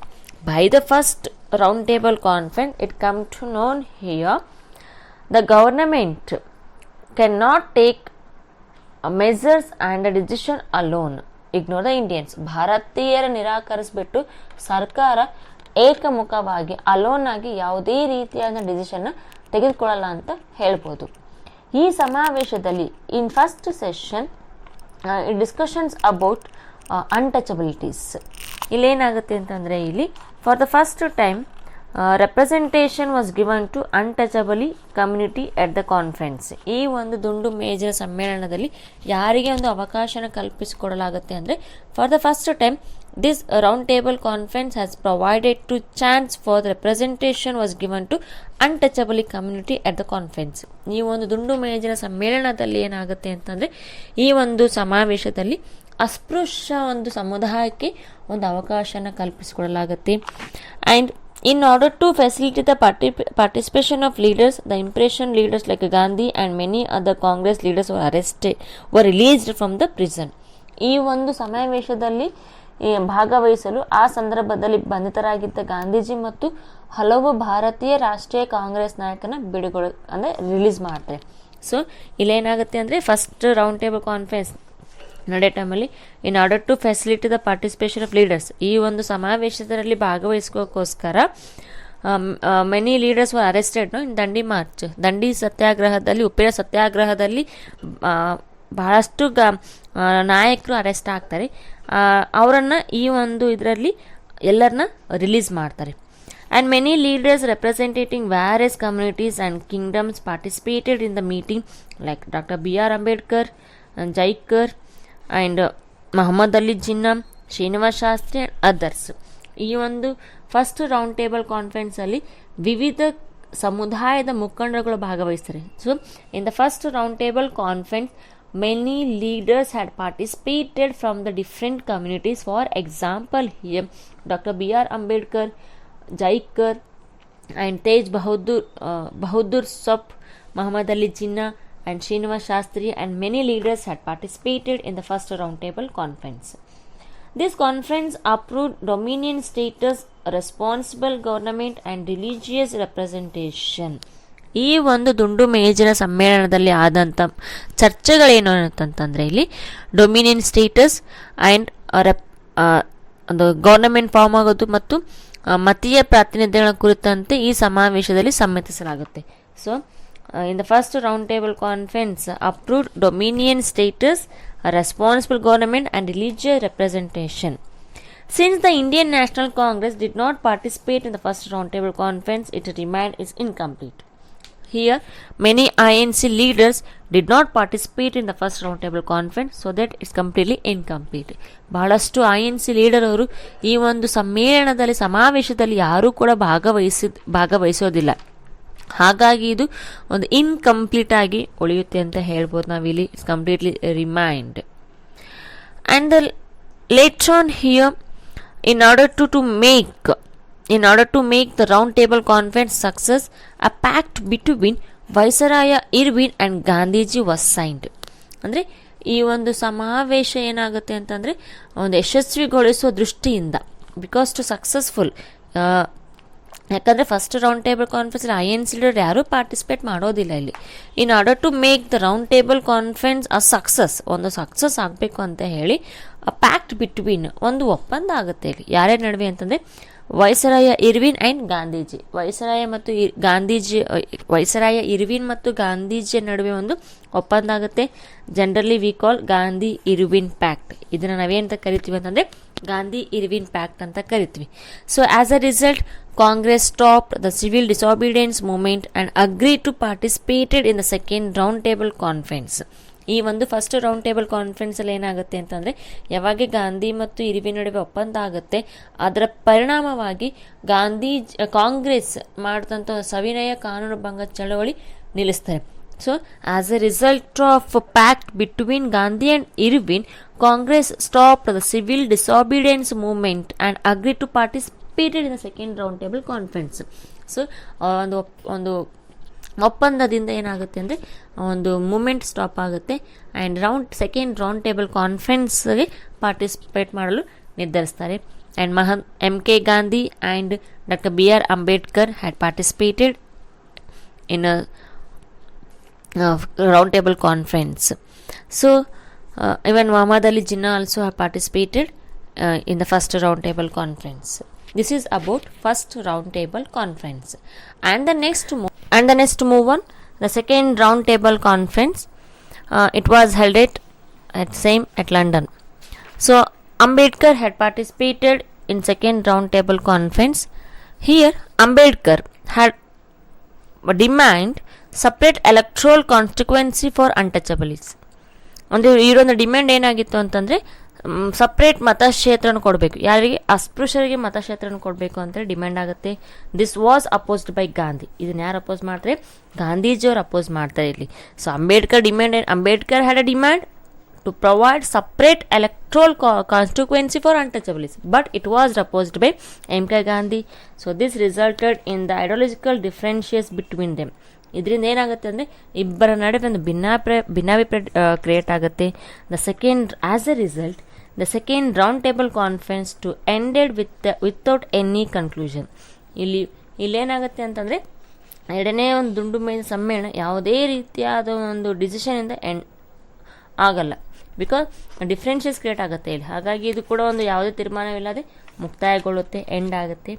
By the first round table conference it come to known here the government cannot take measures and a decision alone. Ignore the Indians. ಭಾರತೀಯರ ನಿರಾಕರಿಸಿಬಿಟ್ಟು ಸರ್ಕಾರ ಏಕಮುಖವಾಗಿ ಅಲೋನ್ ಆಗಿ ಯಾವುದೇ ರೀತಿಯಾದ ಡಿಸಿಷನ್ನ ತೆಗೆದುಕೊಳ್ಳಲ್ಲ ಅಂತ ಹೇಳ್ಬೋದು. ಈ ಸಮಾವೇಶದಲ್ಲಿ in first session discussions about untouchabilities. ಇಲ್ಲೇನಾಗುತ್ತೆ ಅಂತಂದರೆ ಇಲ್ಲಿ for the first time representation was given to untouchable community at the conference. ಈ ಒಂದು ದುಂಡು ಮೇಜಿನ ಸಮ್ಮೇಳನದಲ್ಲಿ ಯಾರಿಗೆ ಒಂದು ಅವಕಾಶನ ಕಲ್ಪಿಸಿಕೊಡಲಾಗುತ್ತೆ ಅಂದರೆ, for the first time this round table conference has provided to chance for the representation was given to untouchable community at the conference. ಈ ಒಂದು ದುಂಡು ಮೇಜಿನ ಸಮ್ಮೇಳನದಲ್ಲಿ ಏನಾಗುತ್ತೆ ಅಂತಂದರೆ, ಈ ಒಂದು ಸಮಾವೇಶದಲ್ಲಿ ಅಸ್ಪೃಶ್ಯ ಒಂದು ಸಮುದಾಯಕ್ಕೆ ಒಂದು ಅವಕಾಶನ ಕಲ್ಪಿಸಿಕೊಡಲಾಗುತ್ತೆ. And in order to facilitate the participation of leaders, the impression leaders like Gandhi and many other Congress leaders were released from the prison. ಈ ಒಂದು ಸಮಾವೇಶದಲ್ಲಿ ಭಾಗವಹಿಸಲು ಆ ಸಂದರ್ಭದಲ್ಲಿ ಬಂಧಿತರಾಗಿದ್ದ ಗಾಂಧೀಜಿ ಮತ್ತು ಹಲವು ಭಾರತೀಯ ರಾಷ್ಟ್ರೀಯ ಕಾಂಗ್ರೆಸ್ ನಾಯಕನ ಬಿಡುಗಡೆ ಅಂದರೆ ರಿಲೀಸ್ ಮಾಡ್ತಾರೆ. ಸೊ ಇಲ್ಲೇನಾಗುತ್ತೆ ಅಂದರೆ, ಫಸ್ಟ್ ರೌಂಡ್ ಟೇಬಲ್ ಕಾನ್ಫರೆನ್ಸ್ ನಡೆಯೋ ಟೈಮಲ್ಲಿ in order to facility the participation of leaders, ಈ ಒಂದು ಸಮಾವೇಶದಲ್ಲಿ ಭಾಗವಹಿಸ್ಕೋಕ್ಕೋಸ್ಕರ many leaders were arrested in Dandi march. ದಂಡಿ ಸತ್ಯಾಗ್ರಹದಲ್ಲಿ, ಉಪ್ಪಿನ ಸತ್ಯಾಗ್ರಹದಲ್ಲಿ ಬಹಳಷ್ಟು ನಾಯಕರು ಅರೆಸ್ಟ್ ಆಗ್ತಾರೆ. ಅವರನ್ನು ಈ ಒಂದು ಇದರಲ್ಲಿ ಎಲ್ಲರನ್ನ ರಿಲೀಸ್ ಮಾಡ್ತಾರೆ. And many leaders representing various communities and kingdoms participated in the meeting, like Dr. B.R. Ambedkar and Jaikar and Muhammad Ali Jinnah, Srinivas Shastri and others. ಈ ಒಂದು ಫಸ್ಟ್ ರೌಂಡ್ ಟೇಬಲ್ ಕಾನ್ಫರೆನ್ಸಲ್ಲಿ ವಿವಿಧ ಸಮುದಾಯದ ಮುಖಂಡರುಗಳು ಭಾಗವಹಿಸ್ತಾರೆ. So in the first round table conference many leaders had participated from the different communities. For example, here Dr. B.R. Ambedkar, Jaikar and Tej Bahadur Sop, Muhammad Ali Jinnah and Srinivas Shastri and many leaders had participated in the first roundtable conference. This conference approved dominion status, responsible government and religious representation. ಈ ಒಂದು ದುಂಡು ಮೇಜಿನ ಸಮ್ಮೇಳನದಲ್ಲಿ ಆದಂಥ ಚರ್ಚೆಗಳೇನು ಅಂತಂತಂದರೆ, ಇಲ್ಲಿ dominion status and ಒಂದು ಗೌರ್ನಮೆಂಟ್ ಫಾರ್ಮ್ ಆಗೋದು ಮತ್ತು ಮತೀಯ ಪ್ರಾತಿನಿಧ್ಯಗಳ ಕುರಿತಂತೆ ಈ ಸಮಾವೇಶದಲ್ಲಿ ಸಮ್ಮತಿಸಲಾಗುತ್ತೆ. So in the first roundtable conference approved dominion status, a responsible government and religious representation. Since the Indian National Congress did not participate in the first roundtable conference, it remained is incomplete. Here many INC leaders did not participate in the first roundtable conference, so that it's completely incomplete. ಬಹಳಷ್ಟು INC leader ಅವರು ಈ ಒಂದು ಸಮ್ಮೇಳನದಲ್ಲಿ ಸಮಾವೇಶದಲ್ಲಿ ಯಾರೂ ಕೂಡ ಭಾಗವಹಿಸೋದಿಲ್ಲ. ಹಾಗಾಗಿ ಇದು ಒಂದು ಇನ್ಕಂಪ್ಲೀಟ್ ಆಗಿ ಉಳಿಯುತ್ತೆ ಅಂತ ಹೇಳ್ಬೋದು ನಾವಿಲ್ಲಿ. It's completely remind. And later on here, in order to make the round table conference success, a pact between Viceroy Irwin and Gandhiji was signed. ಅಂದರೆ ಈ ಒಂದು ಸಮಾವೇಶ ಏನಾಗುತ್ತೆ ಅಂತಂದರೆ, ಒಂದು ಯಶಸ್ವಿಗೊಳಿಸುವ ದೃಷ್ಟಿಯಿಂದ, ಬಿಕಾಸ್ ಟು ಸಕ್ಸಸ್ಫುಲ್, ಯಾಕಂದರೆ first round table conference INC leader ಯಾರೂ ಪಾರ್ಟಿಸಿಪೇಟ್ ಮಾಡೋದಿಲ್ಲ ಇಲ್ಲಿ. In order to make the round table conference a success, ಒಂದು ಸಕ್ಸಸ್ ಆಗಬೇಕು ಅಂತ ಹೇಳಿ ಅ ಪ್ಯಾಕ್ಟ್ ಬಿಟ್ವೀನ್, ಒಂದು ಒಪ್ಪಂದ ಆಗುತ್ತೆ ಇಲ್ಲಿ. ಯಾರ್ಯಾರ ನಡುವೆ ಅಂತಂದರೆ, viceroy Irwin and Gandhiji. Viceroy Irwin ಮತ್ತು ಗಾಂಧೀಜಿಯ ನಡುವೆ ಒಂದು ಒಪ್ಪಂದ ಆಗುತ್ತೆ. Generally we call Gandhi Irwin pact. ಇದನ್ನು ನಾವೇನಂತ ಕರಿತೀವಿ ಅಂತಂದರೆ, ಗಾಂಧಿ ಇರ್ವಿನ್ ಪ್ಯಾಕ್ಟ್ ಅಂತ ಕರಿತೀವಿ. So as a result, Congress stopped the civil disobedience movement and agree to participated in the second round table conference. ಈ ಒಂದು ಫಸ್ಟ್ ರೌಂಡ್ ಟೇಬಲ್ ಕಾನ್ಫರೆನ್ಸಲ್ಲಿ ಏನಾಗುತ್ತೆ ಅಂತಂದರೆ, ಯಾವಾಗ ಗಾಂಧಿ ಮತ್ತು ಇರ್ವಿನ್ ನಡುವೆ ಒಪ್ಪಂದ ಆಗುತ್ತೆ, ಅದರ ಪರಿಣಾಮವಾಗಿ ಕಾಂಗ್ರೆಸ್ ಮಾಡಿದಂಥ ಸವಿನಯ ಕಾನೂನು ಭಂಗ ಚಳವಳಿ ನಿಲ್ಲಿಸ್ತಾರೆ. So as a result of pact between Gandhi and Irwin, Congress stopped the civil disobedience movement and agree to participated in the second round table conference. So ಒಂದು ಒಪ್ಪಂದದಿಂದ ಏನಾಗುತ್ತೆ ಅಂದರೆ, ಒಂದು ಮೂಮೆಂಟ್ ಸ್ಟಾಪ್ ಆಗುತ್ತೆ ಆ್ಯಂಡ್ ಸೆಕೆಂಡ್ ರೌಂಡ್ ಟೇಬಲ್ ಕಾನ್ಫರೆನ್ಸ್ಗೆ ಪಾರ್ಟಿಸಿಪೇಟ್ ಮಾಡಲು ನಿರ್ಧರಿಸ್ತಾರೆ. And M.K. Gandhi and Dr. B.R. Ambedkar had participated in a round table conference. So even Muhammad Ali Jinnah also have participated in the first round table conference. This is about first round table conference. And the next move on, the second round table conference, it was held at London. So Ambedkar had participated in second round table conference. Here, Ambedkar had demand separate electoral constituency for untouchables. ಅಂದರೆ ಇವರೊಂದು demand ಏನಾಗಿತ್ತು ಅಂತಂದರೆ separate ಮತಕ್ಷೇತ್ರನ ಕೊಡಬೇಕು, ಯಾರಿಗೆ ಅಸ್ಪೃಶ್ಯರಿಗೆ ಮತಕ್ಷೇತ್ರನ ಕೊಡಬೇಕು ಅಂತೇಳಿ demand ಆಗುತ್ತೆ. This was opposed by Gandhi. ಇದನ್ನ ಯಾರು ಅಪೋಸ್ ಮಾಡ್ತಾರೆ? ಗಾಂಧೀಜಿಯವರು ಅಪೋಸ್ ಮಾಡ್ತಾರೆ ಇಲ್ಲಿ. So Ambedkar had a demand to provide separate electoral constituency for untouchables, but it was opposed by M.K. Gandhi. So this resulted in the ideological differences between them. ಇದರಿಂದ ಏನಾಗುತ್ತೆ ಅಂದರೆ ಇಬ್ಬರ ನಡುವೆ ಒಂದು ಭಿನ್ನಾಭಿಪ್ರಾಯ ಕ್ರಿಯೇಟ್ ಆಗುತ್ತೆ. As a result the second round table conference to ended without any conclusion. ಇಲ್ಲೇನಾಗುತ್ತೆ ಅಂತಂದರೆ ಎರಡನೇ ಒಂದು ದುಂಡು ಮೇಜಿನ ಸಮ್ಮೇಳನ ಯಾವುದೇ ರೀತಿಯಾದ ಒಂದು ಡಿಸಿಷನಿಂದ ಆಗಲ್ಲ, ಬಿಕಾಸ್ ಡಿಫ್ರೆನ್ಷಿಯಸ್ ಕ್ರಿಯೇಟ್ ಆಗುತ್ತೆ ಇಲ್ಲಿ. ಹಾಗಾಗಿ ಇದು ಕೂಡ ಒಂದು ಯಾವುದೇ ತೀರ್ಮಾನವಿಲ್ಲದೆ ಮುಕ್ತಾಯಗೊಳ್ಳುತ್ತೆ, ಎಂಡ್ ಆಗುತ್ತೆ.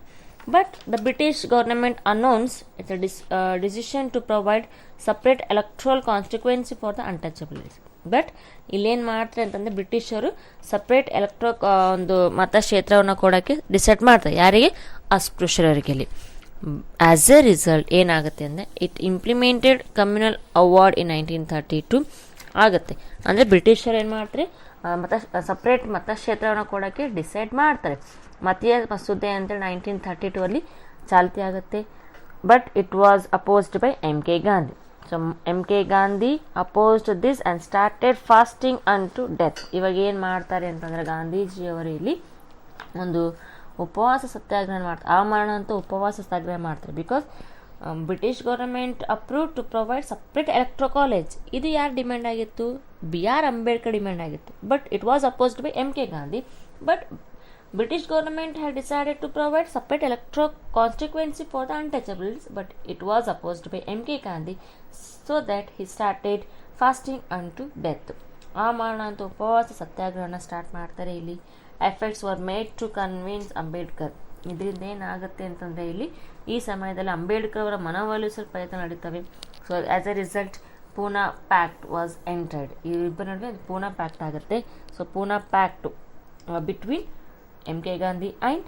But the British government announce its decision to provide separate electoral constituency for the untouchabilities. But ಇಲ್ಲೇನು ಮಾಡ್ತಾರೆ ಅಂತಂದರೆ ಬ್ರಿಟಿಷರು ಸಪ್ರೇಟ್ ಒಂದು ಮತಕ್ಷೇತ್ರವನ್ನು ಕೊಡೋಕ್ಕೆ ಡಿಸೈಡ್ ಮಾಡ್ತಾರೆ, ಯಾರಿಗೆ? ಅಸ್ಪೃಶ್ಯರಿಗೆ. ಆಸ್ ಎ ರಿಸಲ್ಟ್ ಏನಾಗುತ್ತೆ ಅಂದರೆ it implemented communal award in 1932 ಆಗುತ್ತೆ. ಅಂದರೆ ಬ್ರಿಟಿಷರು ಏನು ಮಾಡ್ತಾರೆ, ಸಪ್ರೇಟ್ ಮತಕ್ಷೇತ್ರವನ್ನು ಕೊಡೋಕ್ಕೆ ಡಿಸೈಡ್ ಮಾಡ್ತಾರೆ. ಮತೀಯ ಮಸೂದೆ ಅಂತೇಳಿ 1932 ಚಾಲ್ತಿ ಆಗುತ್ತೆ. But it was opposed by M K Gandhi. So M K Gandhi opposed this and started fasting unto death. ಇವಾಗ ಏನು ಮಾಡ್ತಾರೆ ಅಂತಂದರೆ ಗಾಂಧೀಜಿಯವರು ಇಲ್ಲಿ ಒಂದು ಉಪವಾಸ ಸತ್ಯಾಗ್ರಹ ಮಾಡ್ತಾರೆ. ಆ ಮರಣ ಅಂತೂ ಉಪವಾಸ ಸತ್ಯಾಗ್ರಹ ಮಾಡ್ತಾರೆ. Because British government approve to provide separate electro college. ಇದು ಯಾರು ಡಿಮ್ಯಾಂಡ್ ಆಗಿತ್ತು? B.R. ಅಂಬೇಡ್ಕರ್ ಡಿಮ್ಯಾಂಡ್ ಆಗಿತ್ತು. But it was opposed by M K Gandhi. But British government had decided to provide separate electoral constituency for the untouchables, but it was opposed by M.K. Gandhi, so that he started fasting unto death. ಆ ಮರಣ ಅಂತ ಉಪವಾಸ ಸತ್ಯಾಗ್ರಹನ start ಮಾಡ್ತಾರೆ. ಇಲ್ಲಿ efforts were made to convince Ambedkar. ಇದರಿಂದ ಏನಾಗುತ್ತೆ ಅಂತಂದರೆ ಇಲ್ಲಿ ಈ ಸಮಯದಲ್ಲಿ ಅಂಬೇಡ್ಕರ್ ಅವರ ಮನವೊಲಿಸಲು ಪ್ರಯತ್ನ ನಡೀತವೆ. So as a result Poona pact was entered. ಈ ಇಬ್ಬರ ನಡುವೆ ಪೂನಾ ಪ್ಯಾಕ್ಟ್ ಆಗುತ್ತೆ. So Poona pact between M.K. Gandhi and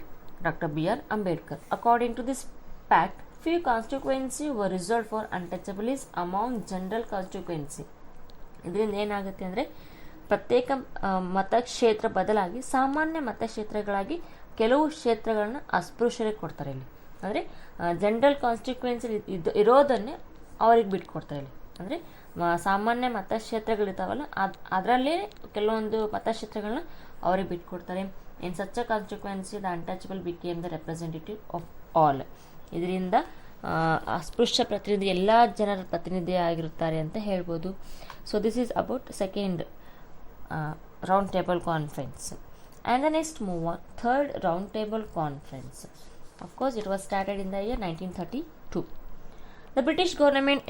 Dr. B.R. Ambedkar. According to this pact, few constituencies were reserved for untouchables among general constituency. ಇದರಿಂದ ಏನಾಗುತ್ತೆ ಅಂದರೆ ಪ್ರತ್ಯೇಕ ಮತಕ್ಷೇತ್ರ ಬದಲಾಗಿ ಸಾಮಾನ್ಯ ಮತಕ್ಷೇತ್ರಗಳಾಗಿ ಕೆಲವು ಕ್ಷೇತ್ರಗಳನ್ನ ಅಸ್ಪೃಶ್ಯರಿಗೆ ಕೊಡ್ತಾರೆ. ಇಲ್ಲಿ ಅಂದರೆ ಜನರಲ್ ಕಾನ್ಸ್ಟಿಟ್ಯೂನ್ಸಿ ಇರೋದನ್ನೇ ಅವ್ರಿಗೆ ಬಿಟ್ಕೊಡ್ತಾರೆ. ಇಲ್ಲಿ ಅಂದರೆ ಸಾಮಾನ್ಯ ಮತಕ್ಷೇತ್ರಗಳಿರ್ತಾವಲ್ಲ ಅದರಲ್ಲೇ ಕೆಲವೊಂದು ಮತಕ್ಷೇತ್ರಗಳನ್ನ ಅವ್ರಿಗೆ ಬಿಟ್ಕೊಡ್ತಾರೆ. In such a constituency, the untouchable became the representative of all. ಇದರಿಂದ ಅಸ್ಪೃಶ್ಯ ಪ್ರತಿನಿಧಿ ಎಲ್ಲ ಜನರ ಪ್ರತಿನಿಧಿ ಆಗಿರುತ್ತಾರೆ ಅಂತ ಹೇಳ್ಬೋದು. So this is about second round table conference. And the next move on third round table conference. Of course it was started in the year 1932. The British government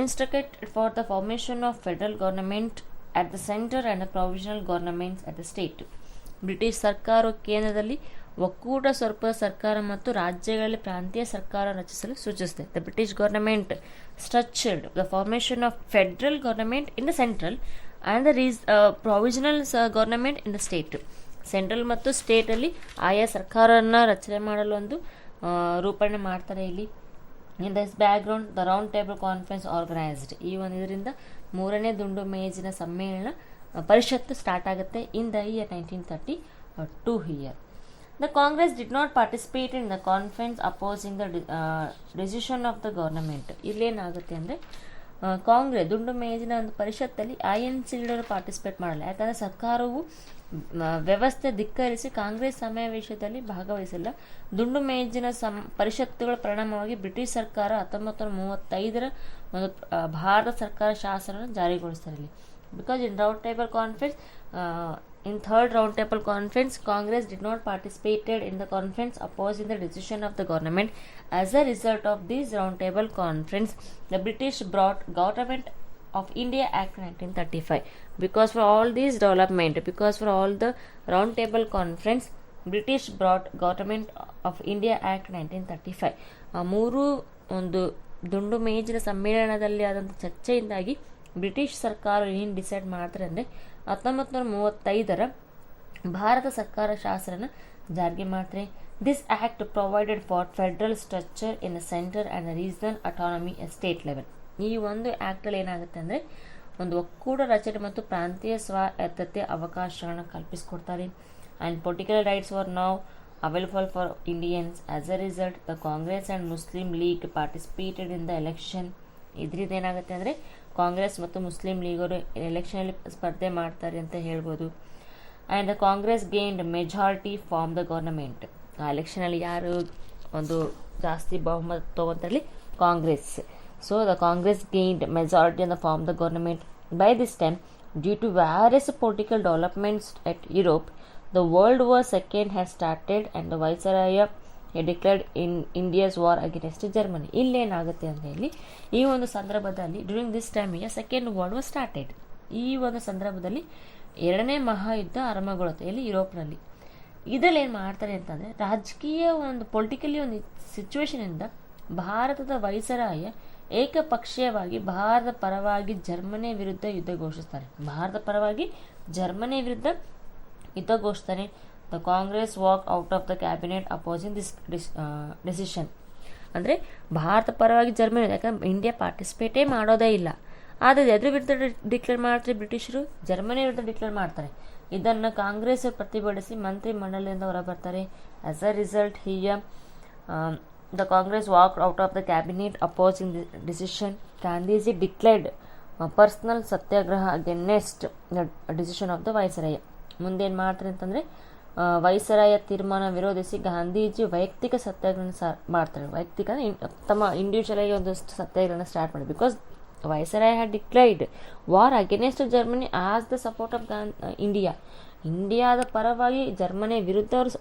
instructed for the formation of federal government at the center and the provisional governments at the state. British ಸರ್ಕಾರವು ಕೇಂದ್ರದಲ್ಲಿ ಒಕ್ಕೂಟ ಸ್ವರೂಪ ಸರ್ಕಾರ ಮತ್ತು ರಾಜ್ಯಗಳಲ್ಲಿ ಪ್ರಾಂತೀಯ ಸರ್ಕಾರ ರಚಿಸಲು ಸೂಚಿಸಿದೆ. The British government structured the formation of federal government in the central and the provisional government in the state. Central ಮತ್ತು ಸ್ಟೇಟಲ್ಲಿ ಆಯಾ ಸರ್ಕಾರವನ್ನು ರಚನೆ ಮಾಡಲು ಒಂದು ರೂಪಣೆ ಮಾಡ್ತಾರೆ. ಇಲ್ಲಿ in this background the round table conference organised. ಈ ಒಂದು ಇದರಿಂದ ಮೂರನೇ ದುಂಡು ಮೇಜಿನ ಸಮ್ಮೇಳನ ಪರಿಷತ್ತು ಸ್ಟಾರ್ಟ್ ಆಗುತ್ತೆ in the year 1932 here. The Congress did not participate in the conference opposing the decision of the government. ಇಲ್ಲೇನಾಗುತ್ತೆ ಅಂದರೆ ಕಾಂಗ್ರೆಸ್ ದುಂಡು ಮೇಜಿನ ಒಂದು ಪರಿಷತ್ತಲ್ಲಿ INC ಲೀಡರ್ ಪಾರ್ಟಿಸಿಪೇಟ್ ಮಾಡಲ್ಲ. ಯಾಕಂದರೆ ಸರ್ಕಾರವು ವ್ಯವಸ್ಥೆ ಧಿಕ್ಕರಿಸಿ ಕಾಂಗ್ರೆಸ್ ಸಮಾವೇಶದಲ್ಲಿ ಭಾಗವಹಿಸಿಲ್ಲ. ದುಂಡು ಮೇಜಿನ ಪರಿಷತ್ತುಗಳ ಪರಿಣಾಮವಾಗಿ ಬ್ರಿಟಿಷ್ ಸರ್ಕಾರ 1935 ಒಂದು ಭಾರತ ಸರ್ಕಾರ ಶಾಸನವನ್ನು ಜಾರಿಗೊಳಿಸ್ತಾರೆ. ಇಲ್ಲಿ because in round table conference in third round table conference Congress did not participated in the conference opposing the decision of the government. As a result of this round table conference, the British brought Government of India Act 1935. Because for all these development, because for all the round table conference, British brought Government of India Act 1935. ಮೂರು ಒಂದು ದುಂಡು ಮೇಜಿನ ಸಮ್ಮೇಳನದಲ್ಲಿ ಆದಂಥ ಚರ್ಚೆಯಿಂದಾಗಿ British ಸರ್ಕಾರ ಏನು decide ಮಾಡ್ತಾರೆ ಅಂದರೆ 1935 ಭಾರತ ಸರ್ಕಾರ ಶಾಸನ ಜಾರಿಗೆ ಮಾಡ್ತಾರೆ. This act provided for federal structure in the center and the regional autonomy at state level. ಈ ಒಂದು ಆ್ಯಕ್ಟಲ್ಲಿ ಏನಾಗುತ್ತೆ ಅಂದರೆ ಒಂದು ಒಕ್ಕೂಟ ರಚನೆ ಮತ್ತು ಪ್ರಾಂತೀಯ ಸ್ವಾಯತ್ತತೆ ಅವಕಾಶಗಳನ್ನು ಕಲ್ಪಿಸಿಕೊಡ್ತಾರೆ. And political rights were now available for Indians. As a result, the Congress and Muslim League participated in the election. ಇದರಿಂದ ಏನಾಗುತ್ತೆ ಅಂದರೆ ಕಾಂಗ್ರೆಸ್ ಮತ್ತು ಮುಸ್ಲಿಂ ಲೀಗರು ಎಲೆಕ್ಷನಲ್ಲಿ ಸ್ಪರ್ಧೆ ಮಾಡ್ತಾರೆ ಅಂತ ಹೇಳ್ಬೋದು. And the Congress gained majority form the government. ಆ ಎಲೆಕ್ಷನಲ್ಲಿ ಯಾರು ಒಂದು ಜಾಸ್ತಿ ಬಹುಮತ ತೊಗೊತಾರಲ್ಲಿ Congress. So the Congress gained majority in the form the government. By this time, due to various political developments at Europe, the World War II had started and the Viceroy had declared in India's war against Germany. ಇಲ್ಲೇನಾಗುತ್ತೆ ಅಂತ ಹೇಳಿ ಈ ಒಂದು ಸಂದರ್ಭದಲ್ಲಿ during this time second world war started. ಈ ಒಂದು ಸಂದರ್ಭದಲ್ಲಿ ಎರಡನೇ ಮಹಾಯುದ್ಧ ಆರಂಭಗೊಳ್ಳುತ್ತೆ ಇಲ್ಲಿ ಯುರೋಪ್ನಲ್ಲಿ. ಇದರಲ್ಲಿ ಏನು ಮಾಡ್ತಾರೆ ಅಂತಂದರೆ ರಾಜಕೀಯ ಒಂದು ಪೊಲಿಟಿಕಲಿ ಒಂದು ಸಿಚುವೇಶನಿಂದ ಭಾರತದ ವೈಸರಾಯ ಏಕಪಕ್ಷೀಯವಾಗಿ ಭಾರತದ ಪರವಾಗಿ ಜರ್ಮನಿಯ ವಿರುದ್ಧ ಯುದ್ಧ ಘೋಷಿಸ್ತಾರೆ. ಭಾರತ ಪರವಾಗಿ ಜರ್ಮನಿಯ ವಿರುದ್ಧ ಯುದ್ಧ ಘೋಷಿಸ್ತಾನೆ. The Congress walk out of the cabinet opposing this decision. ಅಂದರೆ ಭಾರತ ಪರವಾಗಿ ಜರ್ಮನಿ, ಯಾಕಂದ್ರೆ ಇಂಡಿಯಾ ಪಾರ್ಟಿಸಿಪೇಟೇ ಮಾಡೋದೇ ಇಲ್ಲ. ಆದರೆ ಎದ್ರ ವಿರುದ್ಧ ಡಿಕ್ಲೇರ್ ಮಾಡ್ತಾರೆ ಬ್ರಿಟಿಷರು? ಜರ್ಮನಿ ವಿರುದ್ಧ ಡಿಕ್ಲೇರ್ ಮಾಡ್ತಾರೆ. ಇದನ್ನು ಕಾಂಗ್ರೆಸ್ ಪ್ರತಿಭಟಿಸಿ ಮಂತ್ರಿ ಮಂಡಲದಿಂದ ಹೊರಬರ್ತಾರೆ. As a result here the Congress walk out of the cabinet opposing the decision. Gandhiji declared personal satyagraha against the decision of the viceroy. ಮುಂದೇನು ಮಾಡ್ತಾರೆ ಅಂತಂದರೆ ವೈಸರಾಯ ತೀರ್ಮಾನ ವಿರೋಧಿಸಿ ಗಾಂಧೀಜಿ ವೈಯಕ್ತಿಕ ಸತ್ಯಾಗ್ರಹ ಮಾಡ್ತಾರೆ. ವೈಯಕ್ತಿಕ ತಮ್ಮ ಇಂಡಿವಿಜುವಲಾಗಿ ಒಂದು ಸತ್ಯಾಗ್ರಹನ ಸ್ಟಾರ್ಟ್ ಮಾಡಿ. Because viceroy had declared war against Germany as the support of India. ಇಂಡಿಯಾದ ಪರವಾಗಿ ಜರ್ಮನಿಯ ವಿರುದ್ಧ ಅವರು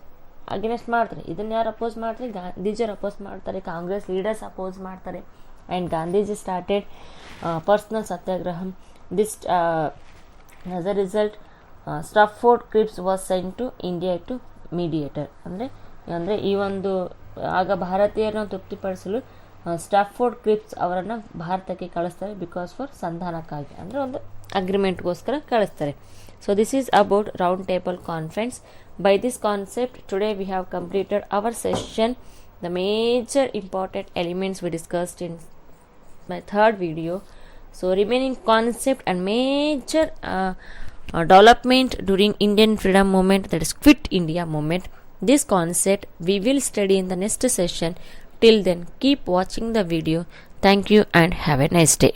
ಅಗೇನೆಸ್ಟ್ ಮಾಡ್ತಾರೆ. ಇದನ್ನು ಯಾರು ಅಪೋಸ್ ಮಾಡ್ತಾರೆ? ಗಾಂಧೀಜಿಯವರು ಅಪೋಸ್ ಮಾಡ್ತಾರೆ. ಕಾಂಗ್ರೆಸ್ ಲೀಡರ್ಸ್ ಅಪೋಸ್ ಮಾಡ್ತಾರೆ. And Gandhiji started personal satyagraha. This as a result Stafford Cripps was sent to India to mediator. ಅಂದರೆ ಈ ಒಂದು ಆಗ ಭಾರತೀಯರನ್ನು ತೃಪ್ತಿಪಡಿಸಲು ಸ್ಟಾಫೋರ್ಡ್ ಕ್ರಿಪ್ಸ್ ಅವರನ್ನು ಭಾರತಕ್ಕೆ ಕಳಿಸ್ತಾರೆ. ಬಿಕಾಸ್ ಫಾರ್ ಸಂಧಾನಕ್ಕಾಗಿ, ಅಂದರೆ ಒಂದು ಅಗ್ರಿಮೆಂಟ್ಗೋಸ್ಕರ ಕಳಿಸ್ತಾರೆ. So this is about round table conference. By this concept today we have completed our session. The major important elements we discussed in my third video. So remaining concept and major development during Indian freedom movement, that is Quit India movement, this concept we will study in the next session. Till then, keep watching the video. Thank you and have a nice day.